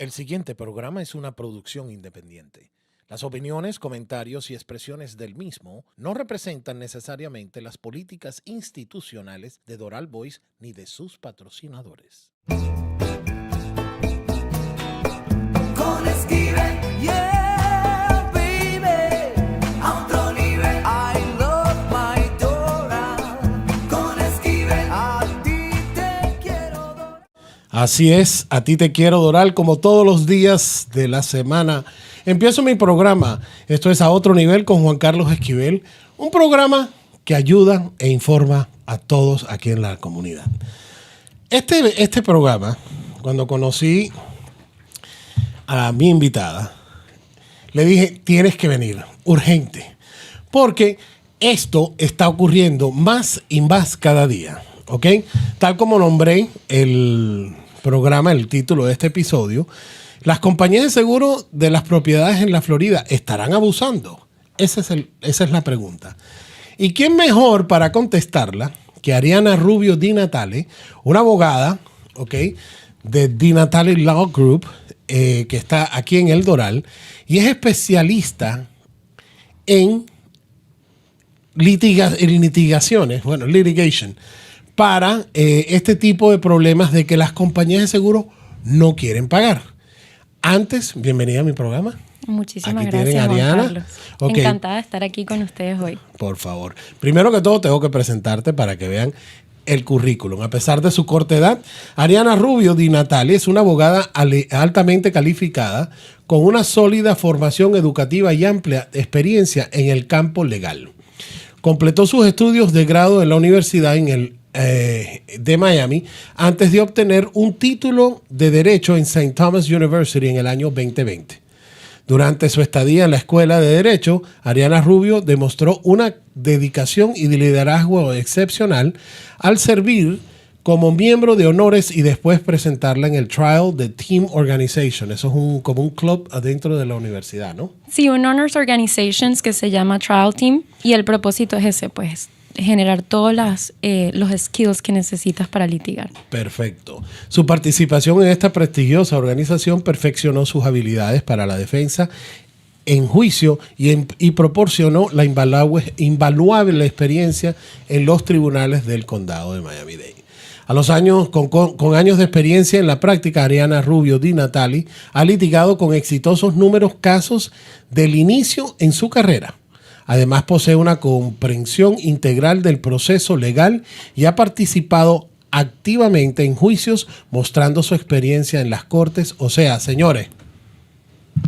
El siguiente programa es una producción independiente. Las opiniones, comentarios y expresiones del mismo no representan necesariamente las políticas institucionales de Doral Voice ni de sus patrocinadores. Con Esquivel, yeah, baby, a otro nivel. I love my Doral. Con Esquivel, a ti te quiero, Doral. Así es, a ti te quiero, Doral, como todos los días de la semana. Empiezo mi programa. Esto es A Otro Nivel con Juan Carlos Esquivel. Un programa que ayuda e informa a todos aquí en la comunidad. Este programa, cuando conocí a mi invitada, le dije, tienes que venir, urgente, porque esto está ocurriendo más y más cada día, ¿ok? Tal como nombré el programa, el título de este episodio, las compañías de seguro de las propiedades en la Florida estarán abusando. Esa es la pregunta. ¿Y quién mejor para contestarla que Ariana Rubio Di Natale, una abogada, ¿ok?, de Di Natale Law Group, que está aquí en El Doral y es especialista en litigaciones, litigation, para este tipo de problemas de que las compañías de seguro no quieren pagar. Antes, bienvenida a mi programa. Muchísimas aquí gracias, tienen a Ariana. Juan Carlos. Okay. Encantada de estar aquí con ustedes hoy. Por favor. Primero que todo, tengo que presentarte para que vean el currículum. A pesar de su corta edad, Ariana Rubio Di Natale es una abogada altamente calificada con una sólida formación educativa y amplia experiencia en el campo legal. Completó sus estudios de grado en la Universidad de Miami antes de obtener un título de Derecho en St. Thomas University en el año 2020. Durante su estadía en la Escuela de Derecho, Ariana Rubio demostró una dedicación y liderazgo excepcional al servir como miembro de honores y después presentarla en el Trial de Team Organization. Eso es como un club adentro de la universidad, ¿no? Sí, un Honors Organizations que se llama Trial Team y el propósito es ese, pues, generar todos los skills que necesitas para litigar. Perfecto. Su participación en esta prestigiosa organización perfeccionó sus habilidades para la defensa en juicio y proporcionó la invaluable experiencia en los tribunales del condado de Miami-Dade. A los años, con años de experiencia en la práctica, Ariana Rubio Di Natale ha litigado con exitosos casos del inicio en su carrera. Además, posee una comprensión integral del proceso legal y ha participado activamente en juicios, mostrando su experiencia en las cortes. O sea, señores,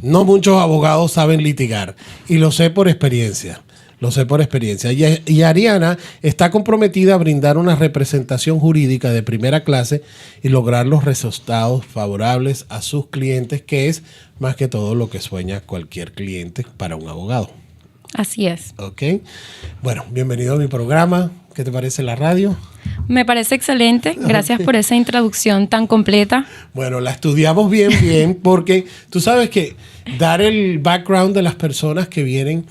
no muchos abogados saben litigar y lo sé por experiencia. Y Ariana está comprometida a brindar una representación jurídica de primera clase y lograr los resultados favorables a sus clientes, que es más que todo lo que sueña cualquier cliente para un abogado. Así es. Ok. Bueno, bienvenido a mi programa. ¿Qué te parece la radio? Me parece excelente. Gracias por esa introducción tan completa. Bueno, la estudiamos bien, porque tú sabes que dar el background de las personas que vienen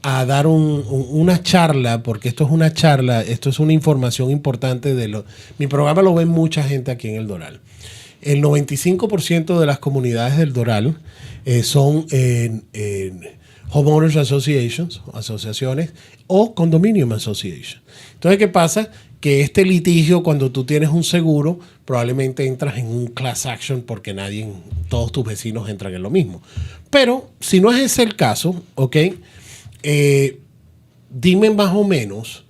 a dar una charla, porque esto es una charla, esto es una información importante mi programa lo ven mucha gente aquí en El Doral. El 95% de las comunidades del Doral son Homeowners Associations, asociaciones, o Condominium Association. Entonces, ¿qué pasa? Que este litigio, cuando tú tienes un seguro, probablemente entras en un class action porque todos tus vecinos entran en lo mismo. Pero, si no es ese el caso, ¿ok? Dime más o menos,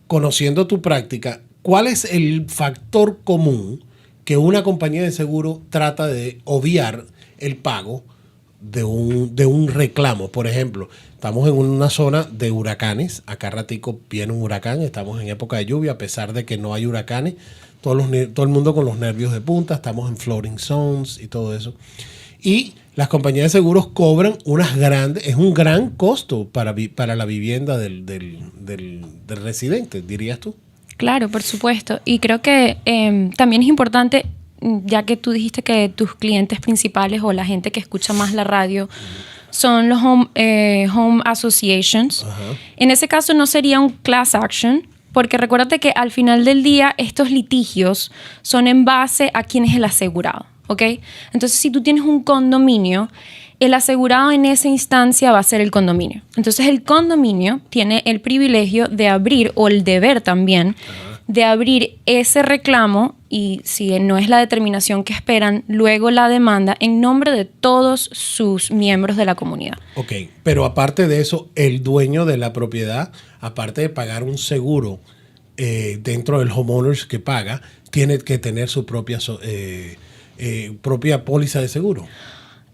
conociendo tu práctica, ¿cuál es el factor común que una compañía de seguro trata de obviar el pago de un reclamo? Por ejemplo, estamos en una zona de huracanes, acá ratico viene un huracán, estamos en época de lluvia, a pesar de que no hay huracanes, todo el mundo con los nervios de punta, estamos en flooding zones y todo eso. Y las compañías de seguros cobran es un gran costo para la vivienda del residente, dirías tú. Claro, por supuesto. Y creo que también es importante, ya que tú dijiste que tus clientes principales o la gente que escucha más la radio son los home associations. Uh-huh. En ese caso no sería un class action, porque recuérdate que al final del día estos litigios son en base a quién es el asegurado. ¿ok? Entonces, si tú tienes un condominio, el asegurado en esa instancia va a ser el condominio. Entonces, el condominio tiene el privilegio de abrir, o el deber también, de abrir ese reclamo, y si no es la determinación que esperan, luego la demanda en nombre de todos sus miembros de la comunidad. Ok, pero aparte de eso, el dueño de la propiedad, aparte de pagar un seguro dentro del homeowners que paga, tiene que tener su propia póliza de seguro.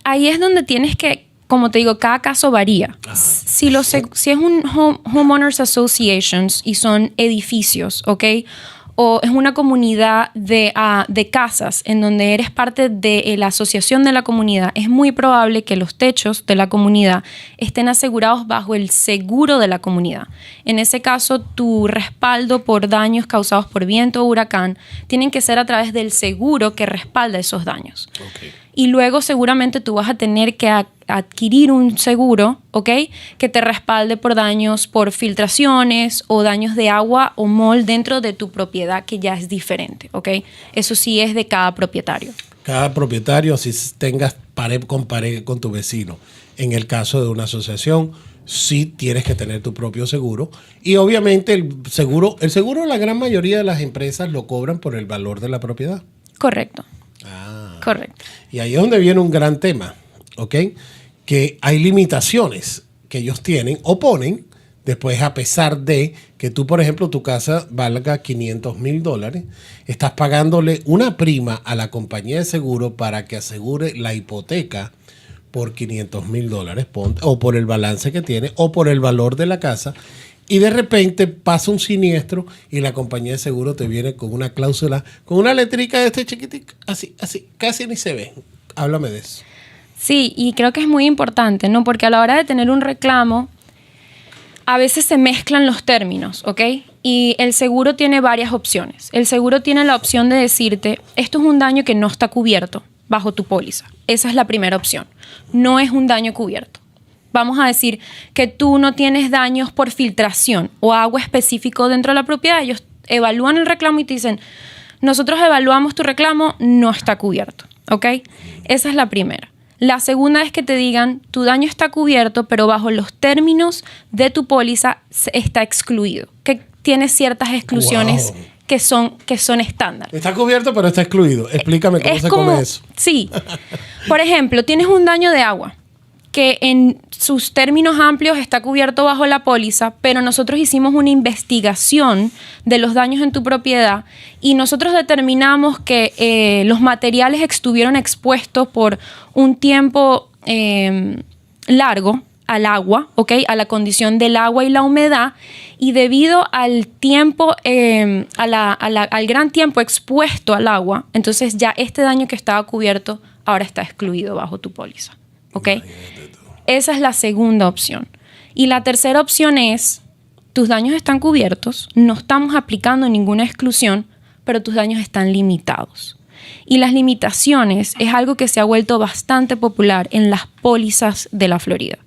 Ahí es donde tienes que, como te digo, cada caso varía. Si es un Homeowners Associations y son edificios, ¿ok? O es una comunidad de casas en donde eres parte de la asociación de la comunidad, es muy probable que los techos de la comunidad estén asegurados bajo el seguro de la comunidad. En ese caso, tu respaldo por daños causados por viento o huracán tienen que ser a través del seguro que respalda esos daños. Okay. Y luego seguramente tú vas a tener que adquirir un seguro, ¿ok? Que te respalde por daños por filtraciones o daños de agua o mold dentro de tu propiedad, que ya es diferente, ¿ok? Eso sí es de cada propietario. Cada propietario, si tengas pared con tu vecino. En el caso de una asociación, sí tienes que tener tu propio seguro. Y obviamente el seguro, la gran mayoría de las empresas lo cobran por el valor de la propiedad. Correcto. Correcto. Y ahí es donde viene un gran tema, ¿ok? Que hay limitaciones que ellos tienen o ponen después, a pesar de que tú, por ejemplo, tu casa valga $500,000, estás pagándole una prima a la compañía de seguro para que asegure la hipoteca por $500,000, o por el balance que tiene, o por el valor de la casa. Y de repente pasa un siniestro y la compañía de seguro te viene con una cláusula, con una letrica de este chiquitico, así, casi ni se ve. Háblame de eso. Sí, y creo que es muy importante, ¿no? Porque a la hora de tener un reclamo, a veces se mezclan los términos, ¿ok? Y el seguro tiene varias opciones. El seguro tiene la opción de decirte, esto es un daño que no está cubierto bajo tu póliza. Esa es la primera opción. No es un daño cubierto. Vamos a decir que tú no tienes daños por filtración o agua específico dentro de la propiedad. Ellos evalúan el reclamo y te dicen, nosotros evaluamos tu reclamo, no está cubierto, ¿ok? Esa es la primera. La segunda es que te digan, tu daño está cubierto, pero bajo los términos de tu póliza está excluido, que tiene ciertas exclusiones. Wow. Que son estándar. Está cubierto, pero está excluido. Explícame cómo se come eso. Sí. Por ejemplo, tienes un daño de agua que en sus términos amplios está cubierto bajo la póliza, pero nosotros hicimos una investigación de los daños en tu propiedad y nosotros determinamos que los materiales estuvieron expuestos por un tiempo largo al agua, ¿ok? A la condición del agua y la humedad, y debido al tiempo, al gran tiempo expuesto al agua, entonces ya este daño que estaba cubierto ahora está excluido bajo tu póliza, ¿ok? Esa es la segunda opción. Y la tercera opción es, tus daños están cubiertos, no estamos aplicando ninguna exclusión, pero tus daños están limitados. Y las limitaciones es algo que se ha vuelto bastante popular en las pólizas de la Florida.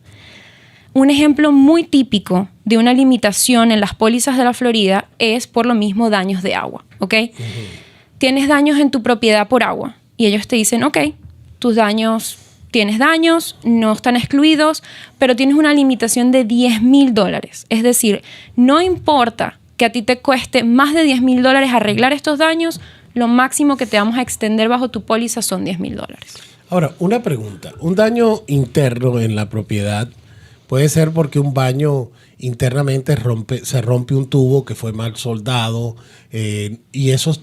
Un ejemplo muy típico de una limitación en las pólizas de la Florida es por lo mismo daños de agua, ¿ok? Tienes daños en tu propiedad por agua y ellos te dicen, ok, tienes daños, no están excluidos, pero tienes una limitación de $10,000. Es decir, no importa que a ti te cueste más de $10,000 arreglar estos daños, lo máximo que te vamos a extender bajo tu póliza son $10,000. Ahora, una pregunta. Un daño interno en la propiedad puede ser porque un baño internamente se rompe un tubo que fue mal soldado, y eso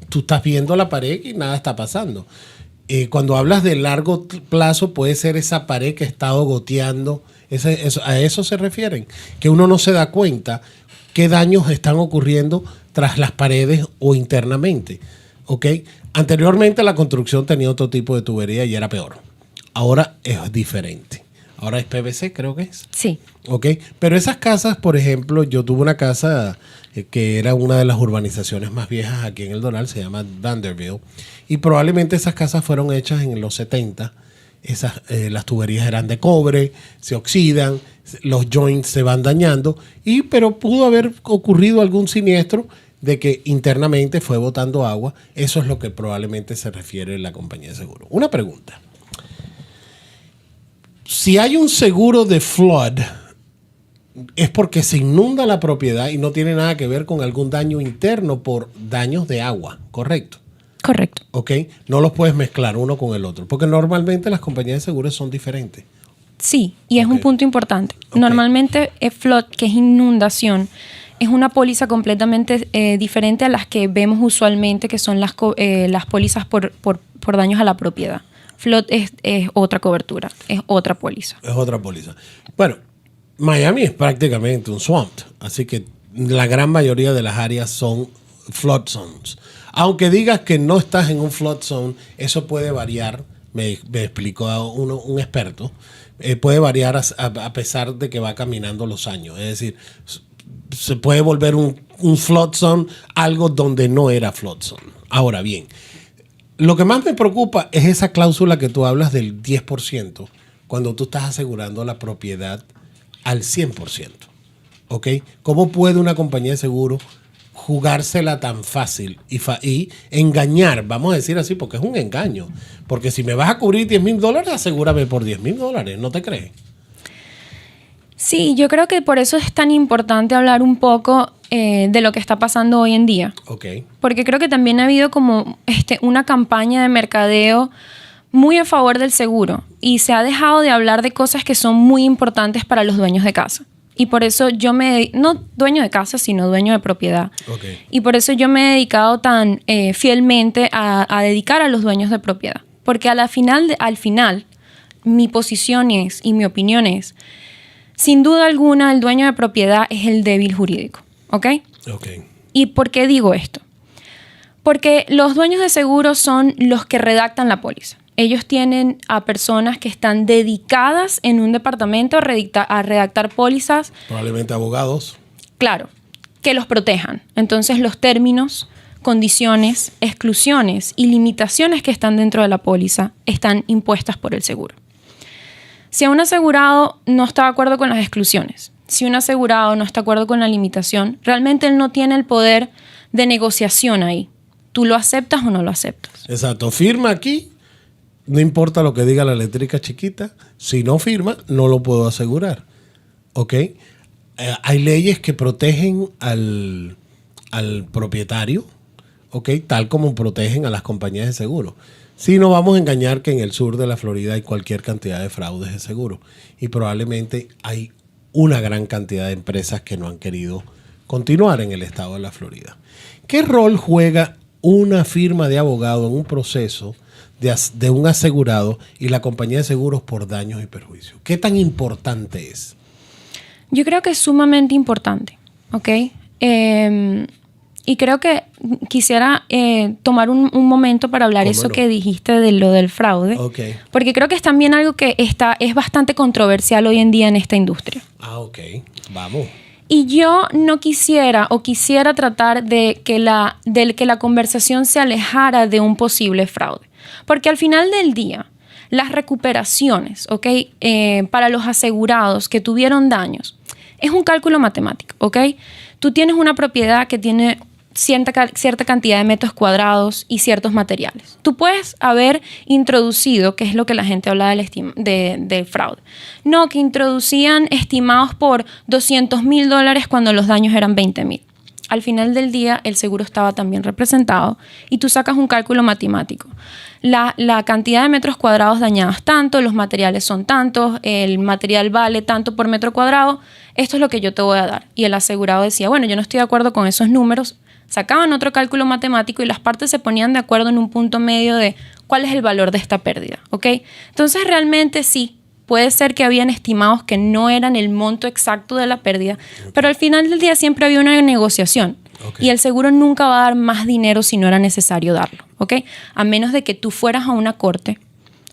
tú estás viendo la pared y nada está pasando. Cuando hablas de largo plazo, puede ser esa pared que ha estado goteando. A eso se refieren, que uno no se da cuenta qué daños están ocurriendo tras las paredes o internamente. ¿Ok? Anteriormente la construcción tenía otro tipo de tubería y era peor. Ahora es diferente. Ahora es PVC, creo que es. Sí. ¿Ok? Pero esas casas, por ejemplo, yo tuve una casa que era una de las urbanizaciones más viejas aquí en El Doral, se llama Vanderbilt, y probablemente esas casas fueron hechas en los 70. Las tuberías eran de cobre, se oxidan, los joints se van dañando, pero pudo haber ocurrido algún siniestro de que internamente fue botando agua. Eso es lo que probablemente se refiere la compañía de seguro. Una pregunta. Si hay un seguro de flood, es porque se inunda la propiedad y no tiene nada que ver con algún daño interno por daños de agua, ¿correcto? Correcto. ¿Ok? No los puedes mezclar uno con el otro, porque normalmente las compañías de seguros son diferentes. Sí, y es Ok. un punto importante. Ok. Normalmente flood, que es inundación, es una póliza completamente diferente a las que vemos usualmente, que son las pólizas por daños a la propiedad. Flood es otra cobertura, es otra póliza. Es otra póliza. Bueno, Miami es prácticamente un swamp, así que la gran mayoría de las áreas son flood zones. Aunque digas que no estás en un flood zone, eso puede variar, me explicó un experto, puede variar a pesar de que va caminando los años. Es decir, se puede volver un flood zone algo donde no era flood zone. Ahora bien, lo que más me preocupa es esa cláusula que tú hablas del 10%, cuando tú estás asegurando la propiedad al 100%. ¿Ok? ¿Cómo puede una compañía de seguro jugársela tan fácil y engañar? Vamos a decir así, porque es un engaño. Porque si me vas a cubrir $10,000, asegúrame por $10,000, ¿no te crees? Sí, yo creo que por eso es tan importante hablar un poco de lo que está pasando hoy en día. Ok. Porque creo que también ha habido como una campaña de mercadeo muy a favor del seguro y se ha dejado de hablar de cosas que son muy importantes para los dueños de casa. Y por eso no dueño de casa, sino dueño de propiedad. Ok. Y por eso yo me he dedicado tan fielmente a dedicar a los dueños de propiedad. Porque al final, mi posición es, y mi opinión es, sin duda alguna, el dueño de propiedad es el débil jurídico. ¿Ok? Ok. ¿Y por qué digo esto? Porque los dueños de seguros son los que redactan la póliza. Ellos tienen a personas que están dedicadas en un departamento a redactar pólizas, Probablemente abogados. claro, que los protejan. Entonces los términos, condiciones, exclusiones y limitaciones que están dentro de la póliza están impuestas por el seguro. Si un asegurado no está de acuerdo con las exclusiones, si un asegurado no está de acuerdo con la limitación, realmente él no tiene el poder de negociación ahí. ¿Tú lo aceptas o no lo aceptas? Exacto. Firma aquí, no importa lo que diga la letrica chiquita. Si no firma, no lo puedo asegurar. ¿Ok? Hay leyes que protegen al propietario, ¿ok? Tal como protegen a las compañías de seguro. Sí, no vamos a engañar que en el sur de la Florida hay cualquier cantidad de fraudes de seguro. Y probablemente hay una gran cantidad de empresas que no han querido continuar en el estado de la Florida. ¿Qué rol juega una firma de abogado en un proceso de un asegurado y la compañía de seguros por daños y perjuicios? ¿Qué tan importante es? Yo creo que es sumamente importante, ¿ok? Y creo que quisiera tomar un momento para hablar ¿Cómo eso no? que dijiste de lo del fraude. Ok. Porque creo que es también algo que es bastante controversial hoy en día en esta industria. Ah, ok. Vamos. Y yo no quisiera o quisiera tratar de que la conversación se alejara de un posible fraude. Porque al final del día, las recuperaciones, ¿ok? Para los asegurados que tuvieron daños, es un cálculo matemático, ¿ok? Tú tienes una propiedad que tiene cierta cantidad de metros cuadrados y ciertos materiales. Tú puedes haber introducido, que es lo que la gente habla del fraude. No, que introducían estimados por $200,000 cuando los daños eran $20,000. Al final del día, el seguro estaba también representado y tú sacas un cálculo matemático. La cantidad de metros cuadrados dañados tanto, los materiales son tantos, el material vale tanto por metro cuadrado, esto es lo que yo te voy a dar. Y el asegurado decía, bueno, yo no estoy de acuerdo con esos números, sacaban otro cálculo matemático y las partes se ponían de acuerdo en un punto medio de cuál es el valor de esta pérdida, ¿ok? Entonces realmente sí, puede ser que habían estimados que no eran el monto exacto de la pérdida, pero al final del día siempre había una negociación. Okay. Y el seguro nunca va a dar más dinero si no era necesario darlo, ¿ok? A menos de que tú fueras a una corte,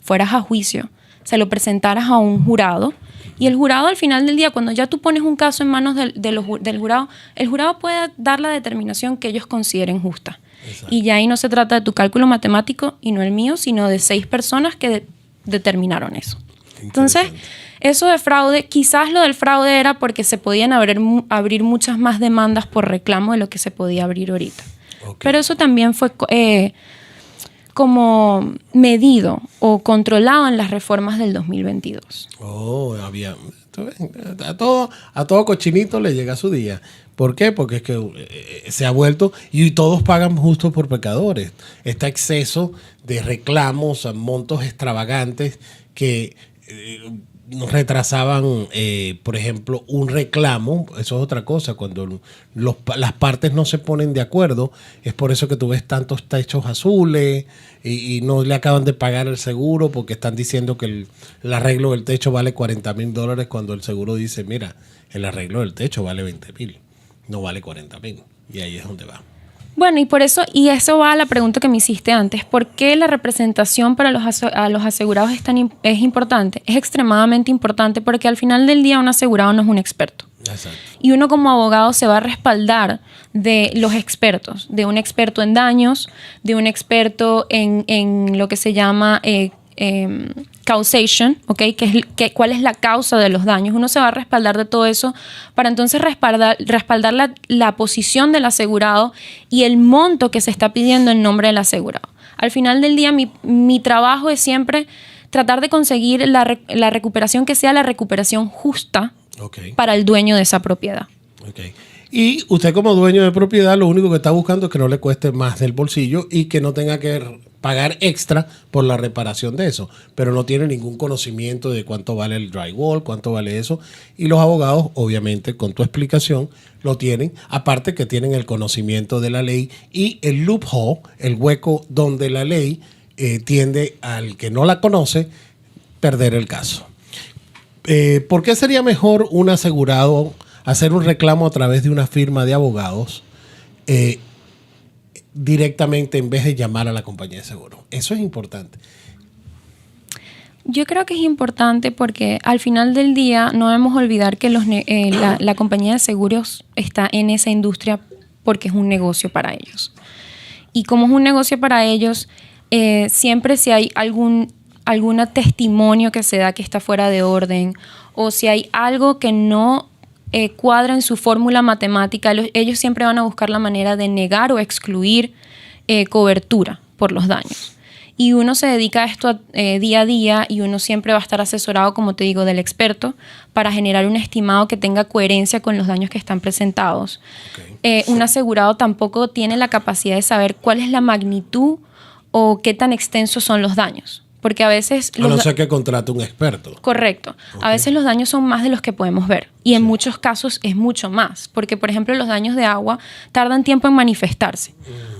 fueras a juicio, se lo presentaras a un jurado y el jurado al final del día, cuando ya tú pones un caso en manos del jurado, el jurado puede dar la determinación que ellos consideren justa. Exacto. Y ya ahí no se trata de tu cálculo matemático y no el mío, sino de 6 personas que determinaron eso. Entonces, Eso de fraude, quizás lo del fraude era porque se podían abrir muchas más demandas por reclamo de lo que se podía abrir ahorita. Ok. Pero eso también fue como medido o controlado en las reformas del 2022. Oh, había. A todo cochinito le llega su día. ¿Por qué? Porque es que se ha vuelto y todos pagan justo por pecadores. Este exceso de reclamos a montos extravagantes que nos retrasaban, por ejemplo, un reclamo. Eso es otra cosa. Cuando las partes no se ponen de acuerdo, es por eso que tú ves tantos techos azules y no le acaban de pagar el seguro porque están diciendo que el arreglo del techo vale $40,000 cuando el seguro dice, mira, el arreglo del techo vale $20,000, no vale $40,000. Y ahí es donde va. Bueno, y eso va a la pregunta que me hiciste antes. ¿Por qué la representación para a los asegurados es importante? Es extremadamente importante porque al final del día un asegurado no es un experto. Exacto. Y uno como abogado se va a respaldar de los expertos, de un experto en daños, de un experto en lo que se llama causation, ¿ok? ¿Cuál es la causa de los daños? Uno se va a respaldar de todo eso para entonces respaldar la posición del asegurado y el monto que se está pidiendo en nombre del asegurado. Al final del día, mi trabajo es siempre tratar de conseguir la recuperación que sea la recuperación justa para el dueño de esa propiedad. Okay. Y usted como dueño de propiedad lo único que está buscando es que no le cueste más del bolsillo y que no tenga que pagar extra por la reparación de eso, pero no tiene ningún conocimiento de cuánto vale el drywall, cuánto vale eso, y los abogados obviamente con tu explicación lo tienen, aparte que tienen el conocimiento de la ley y el loophole, el hueco donde la ley tiende al que no la conoce perder el caso. ¿Por qué sería mejor un asegurado hacer un reclamo a través de una firma de abogados directamente en vez de llamar a la compañía de seguro? Eso es importante. Yo creo que es importante porque al final del día no debemos olvidar que la compañía de seguros está en esa industria porque es un negocio para ellos. Y como es un negocio para ellos, siempre si hay algún testimonio que se da que está fuera de orden o si hay algo que no cuadra en su fórmula matemática, ellos siempre van a buscar la manera de negar o excluir cobertura por los daños. Y uno se dedica a esto día a día y uno siempre va a estar asesorado, como te digo, del experto para generar un estimado que tenga coherencia con los daños que están presentados. Okay. Un asegurado tampoco tiene la capacidad de saber cuál es la magnitud o qué tan extensos son los daños. Porque a veces... A no ser que contrate un experto. Correcto. Okay. A veces los daños son más de los que podemos ver. Y en muchos casos es mucho más. Porque, por ejemplo, los daños de agua tardan tiempo en manifestarse.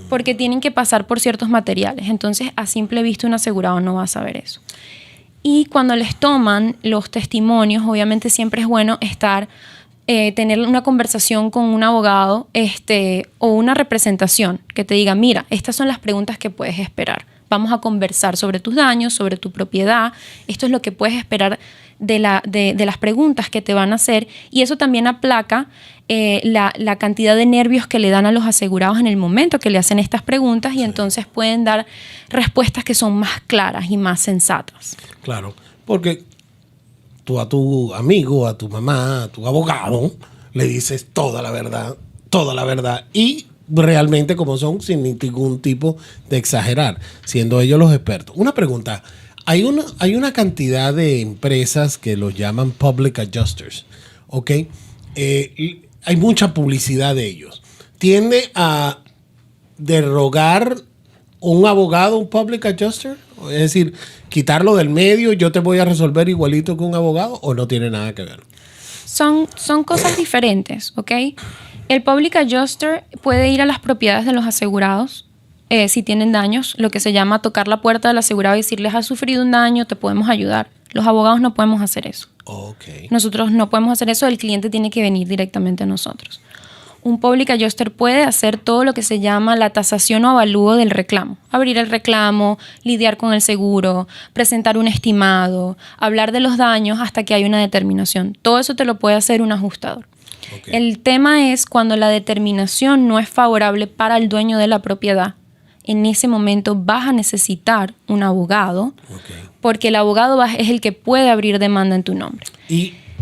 Porque tienen que pasar por ciertos materiales. Entonces, a simple vista, un asegurado no va a saber eso. Y cuando les toman los testimonios, obviamente siempre es bueno tener una conversación con un abogado o una representación que te diga, mira, estas son las preguntas que puedes esperar. Vamos a conversar sobre tus daños, sobre tu propiedad. Esto es lo que puedes esperar de las preguntas que te van a hacer. Y eso también aplaca la cantidad de nervios que le dan a los asegurados en el momento que le hacen estas preguntas y entonces pueden dar respuestas que son más claras y más sensatas. Claro, porque tú a tu amigo, a tu mamá, a tu abogado, le dices toda la verdad y realmente como son, sin ningún tipo de exagerar, siendo ellos los expertos. Una pregunta, hay una cantidad de empresas que los llaman public adjusters, ¿ok? Hay mucha publicidad de ellos. ¿Tiende a derogar un abogado, un public adjuster? Es decir, quitarlo del medio, yo te voy a resolver igualito que un abogado, ¿o no tiene nada que ver? Son cosas diferentes, ¿ok? El public adjuster puede ir a las propiedades de los asegurados si tienen daños, lo que se llama tocar la puerta del asegurado y decirles, has sufrido un daño, te podemos ayudar. Los abogados no podemos hacer eso. Okay. Nosotros no podemos hacer eso, el cliente tiene que venir directamente a nosotros. Un public adjuster puede hacer todo lo que se llama la tasación o avalúo del reclamo. Abrir el reclamo, lidiar con el seguro, presentar un estimado, hablar de los daños hasta que hay una determinación. Todo eso te lo puede hacer un ajustador. Okay. El tema es cuando la determinación no es favorable para el dueño de la propiedad. En ese momento vas a necesitar un abogado porque el abogado es el que puede abrir demanda en tu nombre.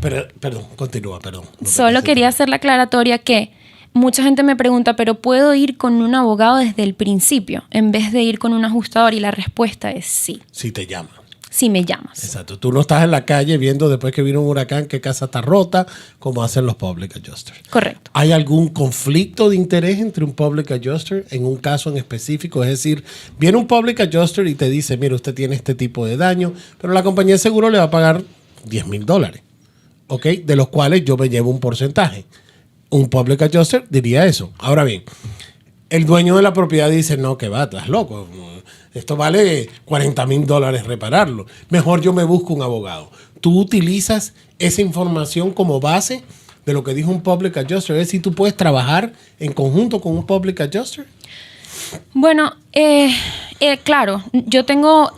Perdón, continúa, perdón. No te Solo quise- quería hacer la aclaratoria que mucha gente me pregunta, ¿pero puedo ir con un abogado desde el principio en vez de ir con un ajustador? Y la respuesta es sí, Si te llama. si me llamas. Exacto. Tú no estás en la calle viendo después que vino un huracán que casa está rota, como hacen los public adjusters. Correcto. ¿Hay algún conflicto de interés entre un public adjuster en un caso en específico? Es decir, viene un public adjuster y te dice, mire, usted tiene este tipo de daño, pero la compañía de seguro le va a pagar $10,000, ¿ok? De los cuales yo me llevo un porcentaje. Un public adjuster diría eso. Ahora bien, el dueño de la propiedad dice, no, que va, estás loco. Esto vale $40,000 repararlo. Mejor yo me busco un abogado. Tú utilizas esa información como base de lo que dijo un public adjuster. Es decir, tú puedes trabajar en conjunto con un public adjuster. Bueno, claro,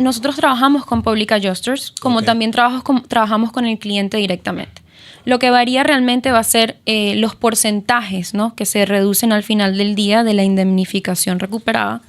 nosotros trabajamos con public adjusters, como Ok. también trabajamos con el cliente directamente. Lo que varía realmente va a ser los porcentajes, ¿no?, que se reducen al final del día de la indemnificación recuperada.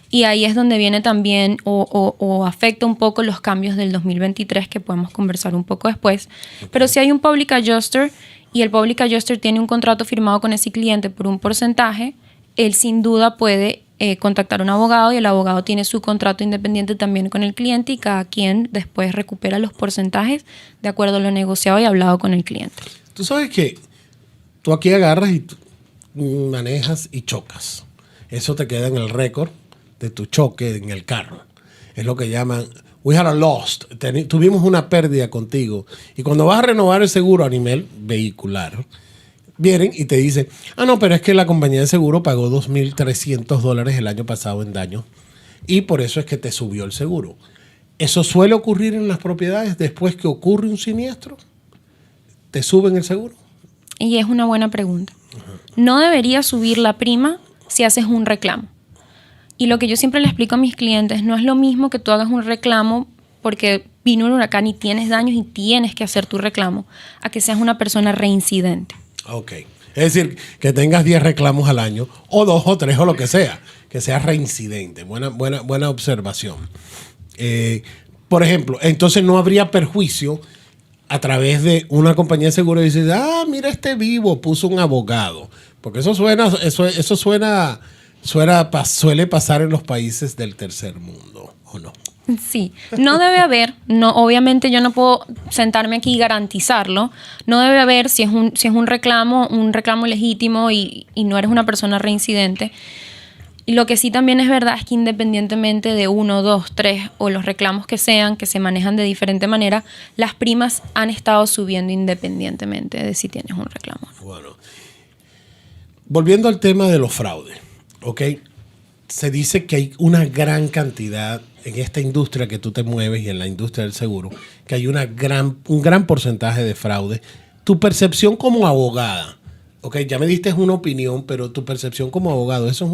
Y ahí es donde viene también o afecta un poco los cambios del 2023 que podemos conversar un poco después. Pero si hay un public adjuster y el public adjuster tiene un contrato firmado con ese cliente por un porcentaje, él sin duda puede contactar a un abogado y el abogado tiene su contrato independiente también con el cliente y cada quien después recupera los porcentajes de acuerdo a lo negociado y hablado con el cliente. Tú sabes que tú aquí agarras y tú manejas y chocas. Eso te queda en el récord de tu choque en el carro. Es lo que llaman, we had a lost. Tuvimos una pérdida contigo. Y cuando vas a renovar el seguro a nivel vehicular, vienen y te dicen, no, pero es que la compañía de seguro pagó $2,300 el año pasado en daño y por eso es que te subió el seguro. ¿Eso suele ocurrir en las propiedades después que ocurre un siniestro? ¿Te suben el seguro? Y es una buena pregunta. No debería subir la prima si haces un reclamo. Y lo que yo siempre le explico a mis clientes, no es lo mismo que tú hagas un reclamo porque vino un huracán y tienes daños y tienes que hacer tu reclamo, a que seas una persona reincidente. Ok. Es decir, que tengas 10 reclamos al año, o 2 o 3 o lo que sea, que seas reincidente. Buena observación. Por ejemplo, entonces no habría perjuicio a través de una compañía de seguro y dices, mira este vivo, puso un abogado. Porque eso suele pasar en los países del tercer mundo, ¿o no? Sí, no debe haber, obviamente yo no puedo sentarme aquí y garantizarlo, no debe haber si es un reclamo legítimo y no eres una persona reincidente. Y lo que sí también es verdad es que independientemente de 1, 2, 3 o los reclamos que sean, que se manejan de diferente manera, las primas han estado subiendo independientemente de si tienes un reclamo. Bueno, volviendo al tema de los fraudes, ¿ok? Se dice que hay una gran cantidad en esta industria que tú te mueves y en la industria del seguro, que hay un gran porcentaje de fraude. Tu percepción como abogada, ok, ya me diste una opinión, pero tu percepción como abogado, ¿eso es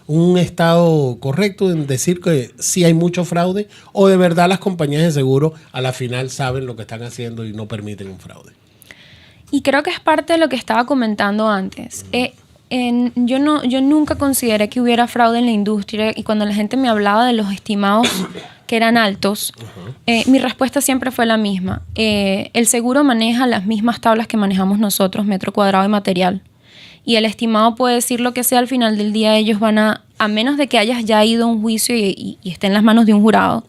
un estado correcto en decir que sí hay mucho fraude? ¿O de verdad las compañías de seguro a la final saben lo que están haciendo y no permiten un fraude? Y creo que es parte de lo que estaba comentando antes. Yo nunca consideré que hubiera fraude en la industria y cuando la gente me hablaba de los estimados que eran altos, mi respuesta siempre fue la misma. El seguro maneja las mismas tablas que manejamos nosotros, metro cuadrado y material. Y el estimado puede decir lo que sea, al final del día ellos van a menos de que hayas ya ido a un juicio y esté en las manos de un jurado,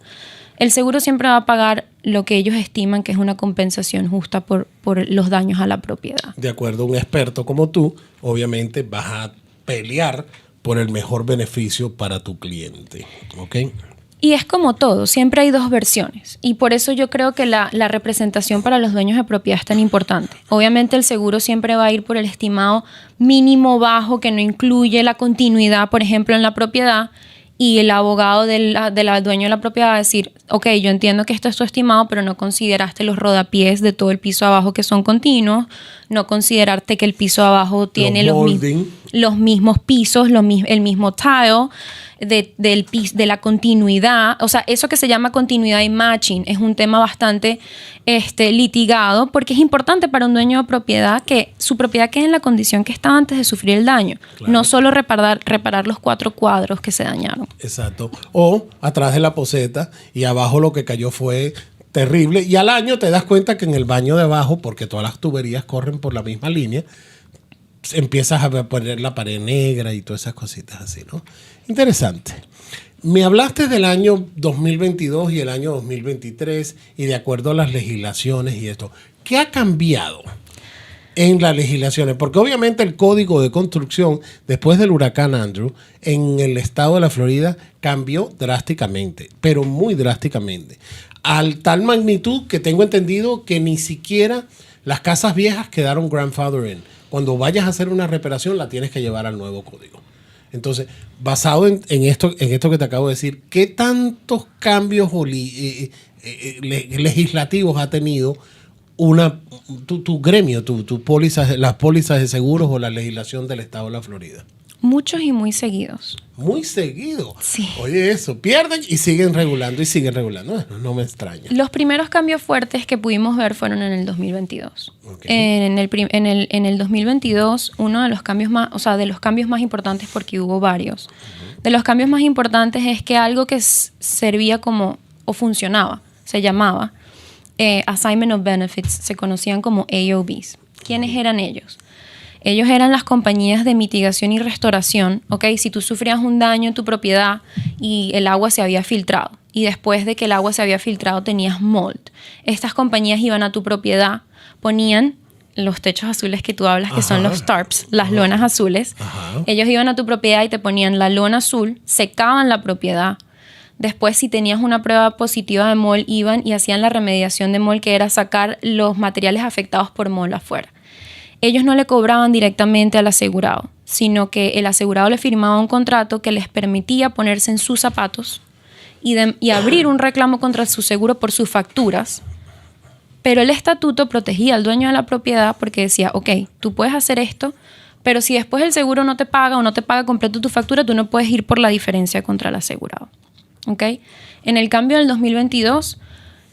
el seguro siempre va a pagar lo que ellos estiman que es una compensación justa por los daños a la propiedad. De acuerdo a un experto como tú, obviamente vas a pelear por el mejor beneficio para tu cliente, ¿ok? Y es como todo, siempre hay dos versiones. Y por eso yo creo que la representación para los dueños de propiedad es tan importante. Obviamente el seguro siempre va a ir por el estimado mínimo bajo que no incluye la continuidad, por ejemplo, en la propiedad. Y el abogado del dueño de la propiedad va a decir, ok, yo entiendo que esto es tu estimado, pero no consideraste los rodapiés de todo el piso abajo que son continuos, no consideraste que el piso abajo tiene los molding, los mismos pisos, el mismo tile, de la continuidad. O sea, eso que se llama continuidad y matching es un tema bastante litigado, porque es importante para un dueño de propiedad que su propiedad quede en la condición que estaba antes de sufrir el daño. Claro. No solo reparar los 4 cuadros que se dañaron. Exacto. O atrás de la poceta y abajo lo que cayó fue terrible. Y al año te das cuenta que en el baño de abajo, porque todas las tuberías corren por la misma línea, empiezas a poner la pared negra y todas esas cositas así, ¿no? Interesante. Me hablaste del año 2022 y el año 2023 y de acuerdo a las legislaciones y esto. ¿Qué ha cambiado en las legislaciones? Porque obviamente el código de construcción después del huracán Andrew en el estado de la Florida cambió drásticamente, pero muy drásticamente. Al tal magnitud que tengo entendido que ni siquiera las casas viejas quedaron grandfather in. Cuando vayas a hacer una reparación la tienes que llevar al nuevo código. Entonces, basado en esto que te acabo de decir, ¿qué tantos cambios legislativos ha tenido tu gremio, tu póliza, las pólizas de seguros o la legislación del estado de la Florida? Muchos y muy seguidos. Muy seguido. Sí. Oye, eso, pierden y siguen regulando y siguen regulando. Bueno, no me extraña. Los primeros cambios fuertes que pudimos ver fueron en el 2022. Ok. En el 2022, uno de los cambios más, o sea, de los cambios más importantes, porque hubo varios, de los cambios más importantes es que algo que servía como, o funcionaba, se llamaba Assignment of Benefits, se conocían como AOBs. ¿Quiénes eran ellos? Ellos eran las compañías de mitigación y restauración, ¿ok? Si tú sufrías un daño en tu propiedad y el agua se había filtrado, y después de que el agua se había filtrado tenías mold, estas compañías iban a tu propiedad, ponían los techos azules que tú hablas, que son los tarps, las lonas azules. Ajá. Ellos iban a tu propiedad y te ponían la lona azul, secaban la propiedad. Después, si tenías una prueba positiva de mold, iban y hacían la remediación de mold, que era sacar los materiales afectados por mold afuera. Ellos no le cobraban directamente al asegurado, sino que el asegurado le firmaba un contrato que les permitía ponerse en sus zapatos y abrir un reclamo contra su seguro por sus facturas. Pero el estatuto protegía al dueño de la propiedad porque decía, ok, tú puedes hacer esto, pero si después el seguro no te paga o no te paga completo tu factura, tú no puedes ir por la diferencia contra el asegurado. ¿Ok? En el cambio del 2022...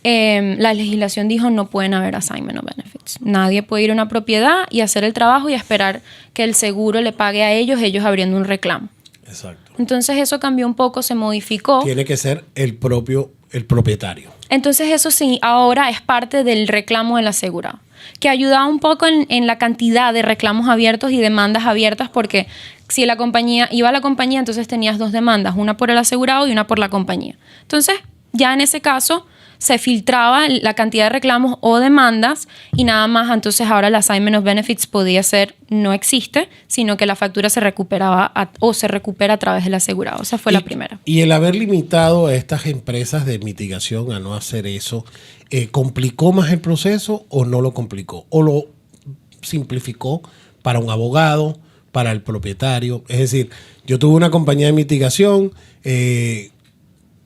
la legislación dijo no pueden haber assignment of benefits. Nadie puede ir a una propiedad y hacer el trabajo y esperar que el seguro le pague a ellos abriendo un reclamo. Exacto. Entonces eso cambió un poco, se modificó. Tiene que ser el propietario. Entonces eso sí, ahora es parte del reclamo del asegurado, que ayudaba un poco en la cantidad de reclamos abiertos y demandas abiertas, porque si la compañía iba a la compañía, entonces tenías 2 demandas, una por el asegurado y una por la compañía. Entonces ya en ese caso se filtraba la cantidad de reclamos o demandas y nada más. Entonces ahora el assignment of benefits podía ser, no existe, sino que la factura se recuperaba o se recupera a través del asegurado. Esa fue la primera. Y el haber limitado a estas empresas de mitigación a no hacer eso, ¿complicó más el proceso o no lo complicó? ¿O lo simplificó para un abogado, para el propietario? Es decir, yo tuve una compañía de mitigación,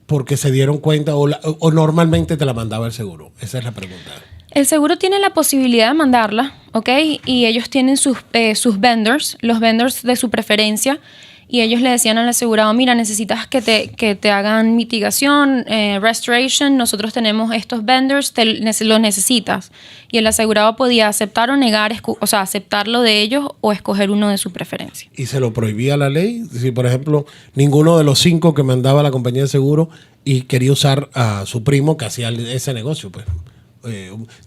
porque se dieron cuenta o normalmente te la mandaba el seguro. Esa es la pregunta. El seguro tiene la posibilidad de mandarla, ¿ok? Y ellos tienen sus vendors, los vendors de su preferencia, y ellos le decían al asegurado, mira, necesitas que te hagan mitigación, restoration, nosotros tenemos estos vendors, los necesitas. Y el asegurado podía aceptar o negar, o sea, aceptarlo de ellos o escoger uno de su preferencia. ¿Y se lo prohibía la ley? Si, por ejemplo, ninguno de los 5 que mandaba la compañía de seguro y quería usar a su primo que hacía ese negocio, pues.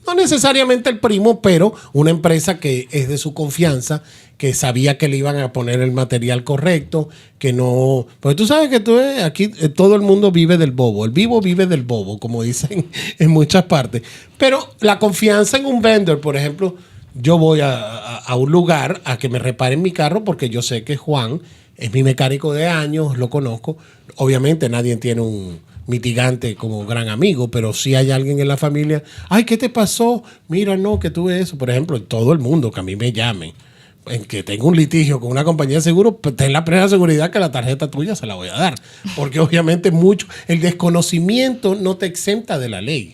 No necesariamente el primo, pero una empresa que es de su confianza, que sabía que le iban a poner el material correcto, que no... Porque tú sabes que aquí todo el mundo vive del bobo. El vivo vive del bobo, como dicen en muchas partes. Pero la confianza en un vendor, por ejemplo, yo voy a un lugar a que me reparen mi carro porque yo sé que Juan es mi mecánico de años, lo conozco. Obviamente nadie tiene un mitigante como gran amigo, pero si hay alguien en la familia, ay, ¿qué te pasó? Mira, no, que tuve eso. Por ejemplo, todo el mundo que a mí me llamen, en que tengo un litigio con una compañía de seguro, pues ten la plena seguridad que la tarjeta tuya se la voy a dar. Porque obviamente el desconocimiento no te exenta de la ley.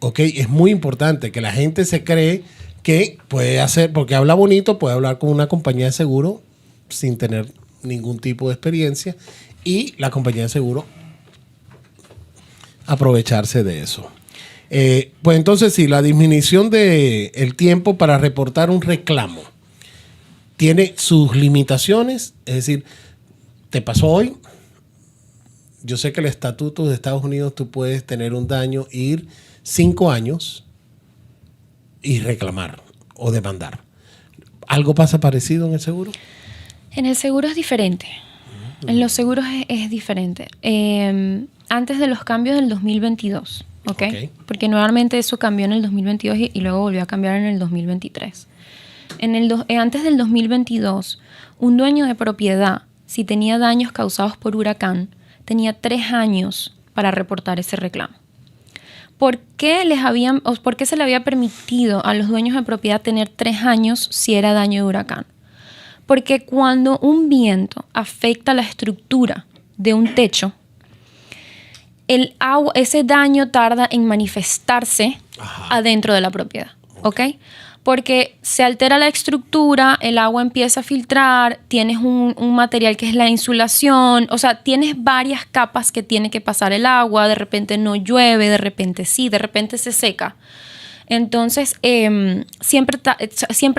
¿Ok? Es muy importante que la gente se cree que puede hacer, porque habla bonito, puede hablar con una compañía de seguro sin tener ningún tipo de experiencia y la compañía de seguro aprovecharse de eso. Pues entonces sí, la disminución del tiempo para reportar un reclamo tiene sus limitaciones, es decir, te pasó hoy. Yo sé que el estatuto de Estados Unidos tú puedes tener un daño, ir 5 años y reclamar o demandar. ¿Algo pasa parecido en el seguro? En el seguro es diferente. En los seguros es diferente. Antes de los cambios del 2022, ¿ok? Porque nuevamente eso cambió en el 2022 y luego volvió a cambiar en el 2023. Antes del 2022, un dueño de propiedad, si tenía daños causados por huracán, tenía 3 años para reportar ese reclamo. ¿Por qué se le había permitido a los dueños de propiedad tener 3 años si era daño de huracán? Porque cuando un viento afecta la estructura de un techo, ese daño tarda en manifestarse adentro de la propiedad, ¿ok? Porque se altera la estructura, el agua empieza a filtrar, tienes un material que es la insulación, o sea, tienes varias capas que tiene que pasar el agua, de repente no llueve, de repente sí, de repente se seca. Entonces, siempre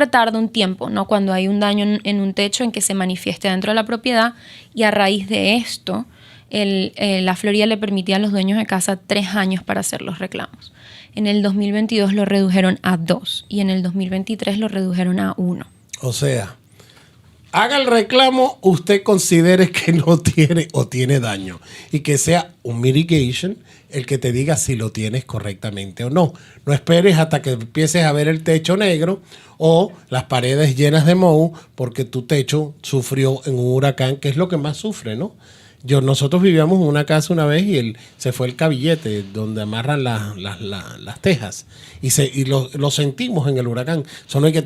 tarda un tiempo, ¿no? Cuando hay un daño en un techo en que se manifieste dentro de la propiedad, y a raíz de esto, la Florida le permitía a los dueños de casa 3 años para hacer los reclamos. En el 2022 lo redujeron a 2 y en el 2023 lo redujeron a 1. O sea, haga el reclamo, usted considere que no tiene o tiene daño y que sea un mitigation el que te diga si lo tienes correctamente o no. No esperes hasta que empieces a ver el techo negro o las paredes llenas de moho porque tu techo sufrió en un huracán, que es lo que más sufre, ¿no? Nosotros vivíamos en una casa una vez y se fue el cabillete donde amarran las tejas y lo sentimos en el huracán. Sonó y que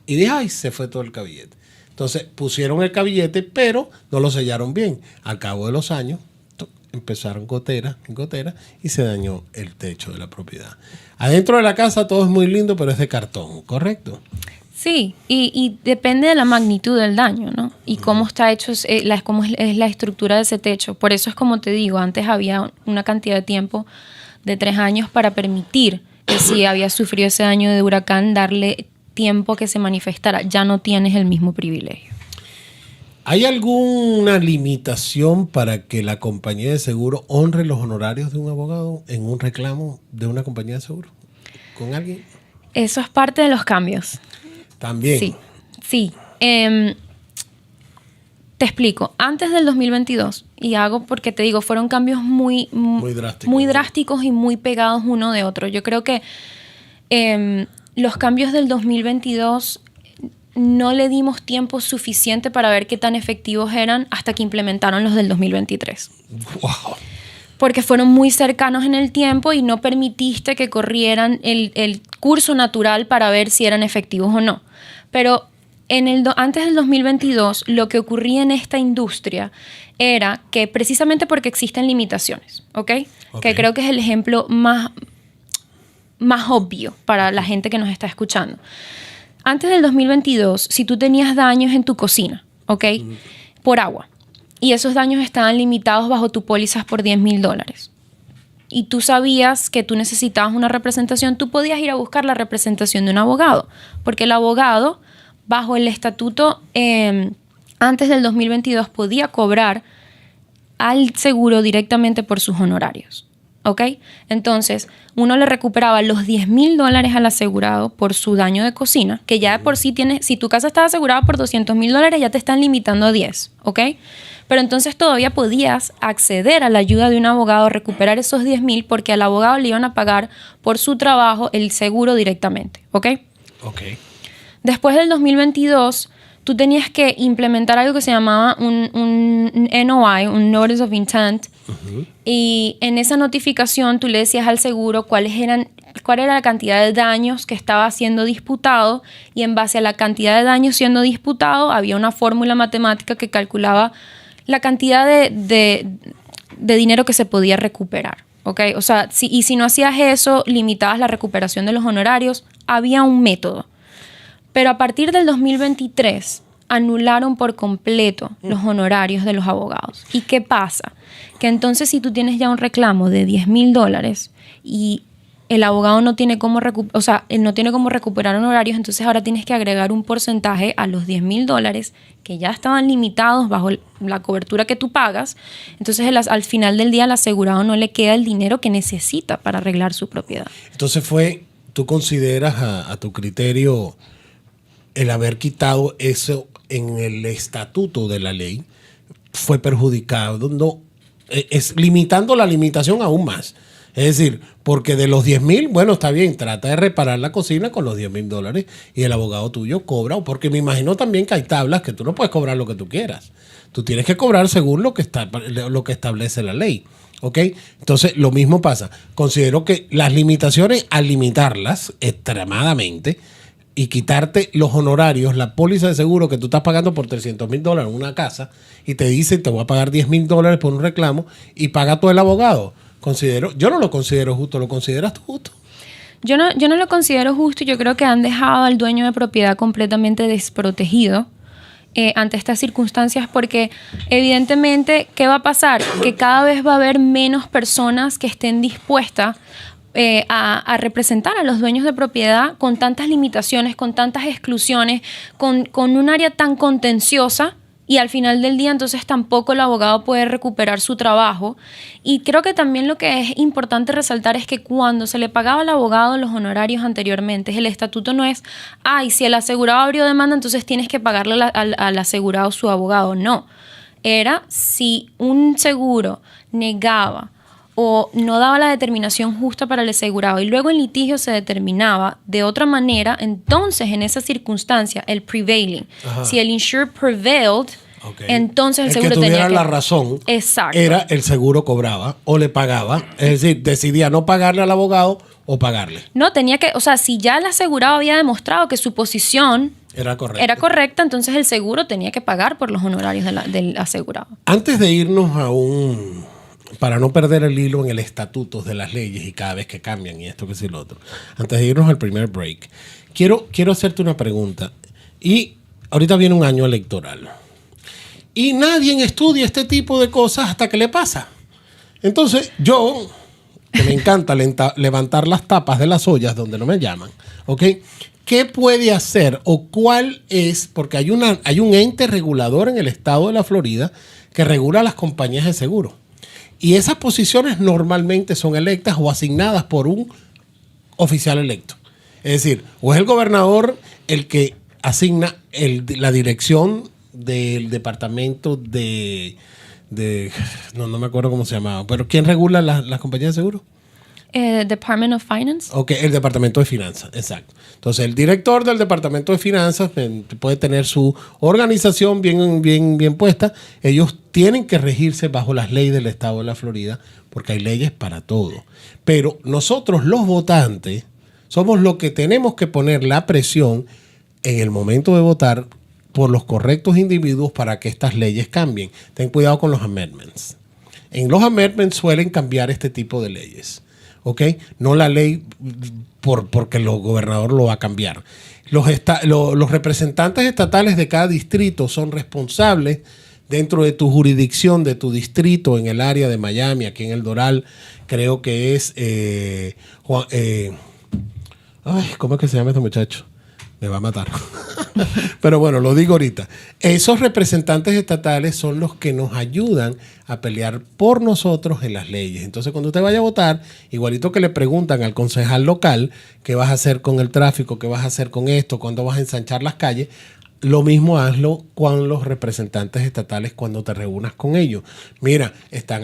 y dije, ay, se fue todo el cabillete. Entonces pusieron el cabillete, pero no lo sellaron bien. Al cabo de los años empezaron goteras en goteras y se dañó el techo de la propiedad. Adentro de la casa todo es muy lindo, pero es de cartón, ¿correcto? Sí, y depende de la magnitud del daño, ¿no? Y cómo está hecho, cómo es la estructura de ese techo. Por eso es como te digo, antes había una cantidad de tiempo de 3 años para permitir que si había sufrido ese daño de huracán, darle tiempo que se manifestara. Ya no tienes el mismo privilegio. ¿Hay alguna limitación para que la compañía de seguro honre los honorarios de un abogado en un reclamo de una compañía de seguro con alguien? Eso es parte de los cambios. También. Sí. Te explico. Antes del 2022, y hago porque te digo, fueron cambios muy drásticos y muy pegados uno de otro. Yo creo que los cambios del 2022 no le dimos tiempo suficiente para ver qué tan efectivos eran hasta que implementaron los del 2023. ¡Wow! Porque fueron muy cercanos en el tiempo y no permitiste que corrieran el curso natural para ver si eran efectivos o no. Pero antes del 2022, lo que ocurría en esta industria era que precisamente porque existen limitaciones, ¿ok? Que creo que es el ejemplo más obvio para la gente que nos está escuchando. Antes del 2022, si tú tenías daños en tu cocina, ¿ok? Por agua, y esos daños estaban limitados bajo tu póliza por $10,000, y tú sabías que tú necesitabas una representación, tú podías ir a buscar la representación de un abogado, porque el abogado, bajo el estatuto antes del 2022, podía cobrar al seguro directamente por sus honorarios, ¿ok? Entonces, uno le recuperaba los $10,000 al asegurado por su daño de cocina, que ya de por sí tiene, si tu casa estaba asegurada por $200,000, ya te están limitando a 10, ¿ok? Pero entonces todavía podías acceder a la ayuda de un abogado, recuperar esos 10,000, porque al abogado le iban a pagar por su trabajo el seguro directamente, ¿ok? Ok. Después del 2022, tú tenías que implementar algo que se llamaba un NOI, un Notice of Intent, y en esa notificación tú le decías al seguro cuál era la cantidad de daños que estaba siendo disputado, y en base a la cantidad de daños siendo disputado había una fórmula matemática que calculaba la cantidad de dinero que se podía recuperar, ¿ok? O sea, si no hacías eso, limitabas la recuperación de los honorarios. Había un método. Pero a partir del 2023, anularon por completo los honorarios de los abogados. ¿Y qué pasa? Que entonces si tú tienes ya un reclamo de $10,000 y el abogado no tiene cómo no tiene cómo recuperar honorarios, entonces ahora tienes que agregar un porcentaje a los $10,000 que ya estaban limitados bajo la cobertura que tú pagas. Entonces al final del día al asegurado no le queda el dinero que necesita para arreglar su propiedad. Entonces tú consideras a tu criterio el haber quitado eso en el estatuto de la ley fue perjudicado, es limitando la limitación aún más. Es decir, porque de los 10,000, bueno, está bien, trata de reparar la cocina con los $10,000 y el abogado tuyo cobra, porque me imagino también que hay tablas que tú no puedes cobrar lo que tú quieras. Tú tienes que cobrar según lo que establece la ley. ¿Ok? Entonces, lo mismo pasa. Considero que las limitaciones, al limitarlas extremadamente y quitarte los honorarios, la póliza de seguro que tú estás pagando por $300,000 en una casa y te dice te voy a pagar $10,000 por un reclamo y paga todo el abogado. Yo no lo considero justo. ¿Lo consideras tú justo? Yo no lo considero justo. Yo creo que han dejado al dueño de propiedad completamente desprotegido ante estas circunstancias, porque evidentemente, ¿qué va a pasar? Que cada vez va a haber menos personas que estén dispuestas a representar a los dueños de propiedad con tantas limitaciones, con tantas exclusiones, con un área tan contenciosa. Y al final del día, entonces, tampoco el abogado puede recuperar su trabajo. Y creo que también lo que es importante resaltar es que cuando se le pagaba al abogado los honorarios anteriormente, el estatuto no es, si el asegurado abrió demanda, entonces tienes que pagarle al asegurado su abogado. No. Era si un seguro negaba o no daba la determinación justa para el asegurado y luego el litigio se determinaba de otra manera, entonces en esa circunstancia el prevailing, si el insured prevailed, entonces el seguro tenía que... la razón. Exacto. Era el seguro cobraba o le pagaba, es decir, decidía no pagarle al abogado o pagarle. No, tenía que, si ya el asegurado había demostrado que su posición era correcta, entonces el seguro tenía que pagar por los honorarios del asegurado. Antes de irnos para no perder el hilo en el estatuto de las leyes y cada vez que cambian y esto que sí lo otro, antes de irnos al primer break, quiero hacerte una pregunta. Y ahorita viene un año electoral y nadie estudia este tipo de cosas hasta que le pasa. Entonces yo, que me encanta levantar las tapas de las ollas donde no me llaman, ¿ok? ¿Qué puede hacer o cuál es? Porque hay un ente regulador en el estado de la Florida que regula las compañías de seguro. Y esas posiciones normalmente son electas o asignadas por un oficial electo. Es decir, o es el gobernador el que asigna la dirección del departamento no me acuerdo cómo se llamaba, pero ¿quién regula las compañías de seguro? Department of Finance. Ok, el Departamento de Finanzas, exacto. Entonces, el director del Departamento de Finanzas puede tener su organización bien puesta. Ellos tienen que regirse bajo las leyes del estado de la Florida, porque hay leyes para todo. Pero nosotros, los votantes, somos los que tenemos que poner la presión en el momento de votar por los correctos individuos para que estas leyes cambien. Ten cuidado con los amendments. En los amendments suelen cambiar este tipo de leyes. ¿Ok? No la ley porque el gobernador lo va a cambiar. Los representantes estatales de cada distrito son responsables dentro de tu jurisdicción, de tu distrito, en el área de Miami, aquí en el Doral, creo que es ¿cómo es que se llama este muchacho? Me va a matar. Pero bueno, lo digo ahorita. Esos representantes estatales son los que nos ayudan a pelear por nosotros en las leyes. Entonces, cuando usted vaya a votar, igualito que le preguntan al concejal local qué vas a hacer con el tráfico, qué vas a hacer con esto, cuándo vas a ensanchar las calles, lo mismo hazlo con los representantes estatales cuando te reúnas con ellos. Mira, están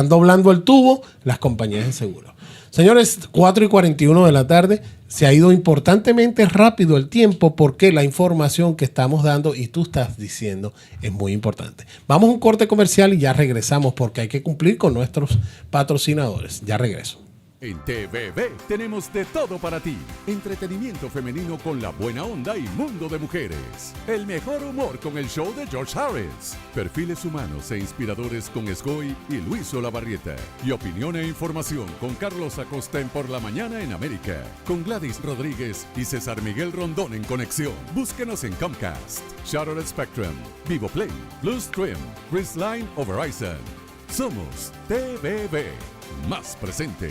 doblando el tubo las compañías de seguro. Señores, 4:41 de la tarde, se ha ido importantemente rápido el tiempo porque la información que estamos dando y tú estás diciendo es muy importante. Vamos a un corte comercial y ya regresamos porque hay que cumplir con nuestros patrocinadores. Ya regreso. En TVB tenemos de todo para ti. Entretenimiento femenino con la buena onda y mundo de mujeres. El mejor humor con el show de George Harris. Perfiles humanos e inspiradores con Esgoy y Luis Olavarrieta. Y opinión e información con Carlos Acosta en Por la Mañana en América. Con Gladys Rodríguez y César Miguel Rondón en Conexión. Búsquenos en Comcast, Charter Spectrum, Vivo Play, Blue Stream, Line o Verizon. Somos TVB. Más presente.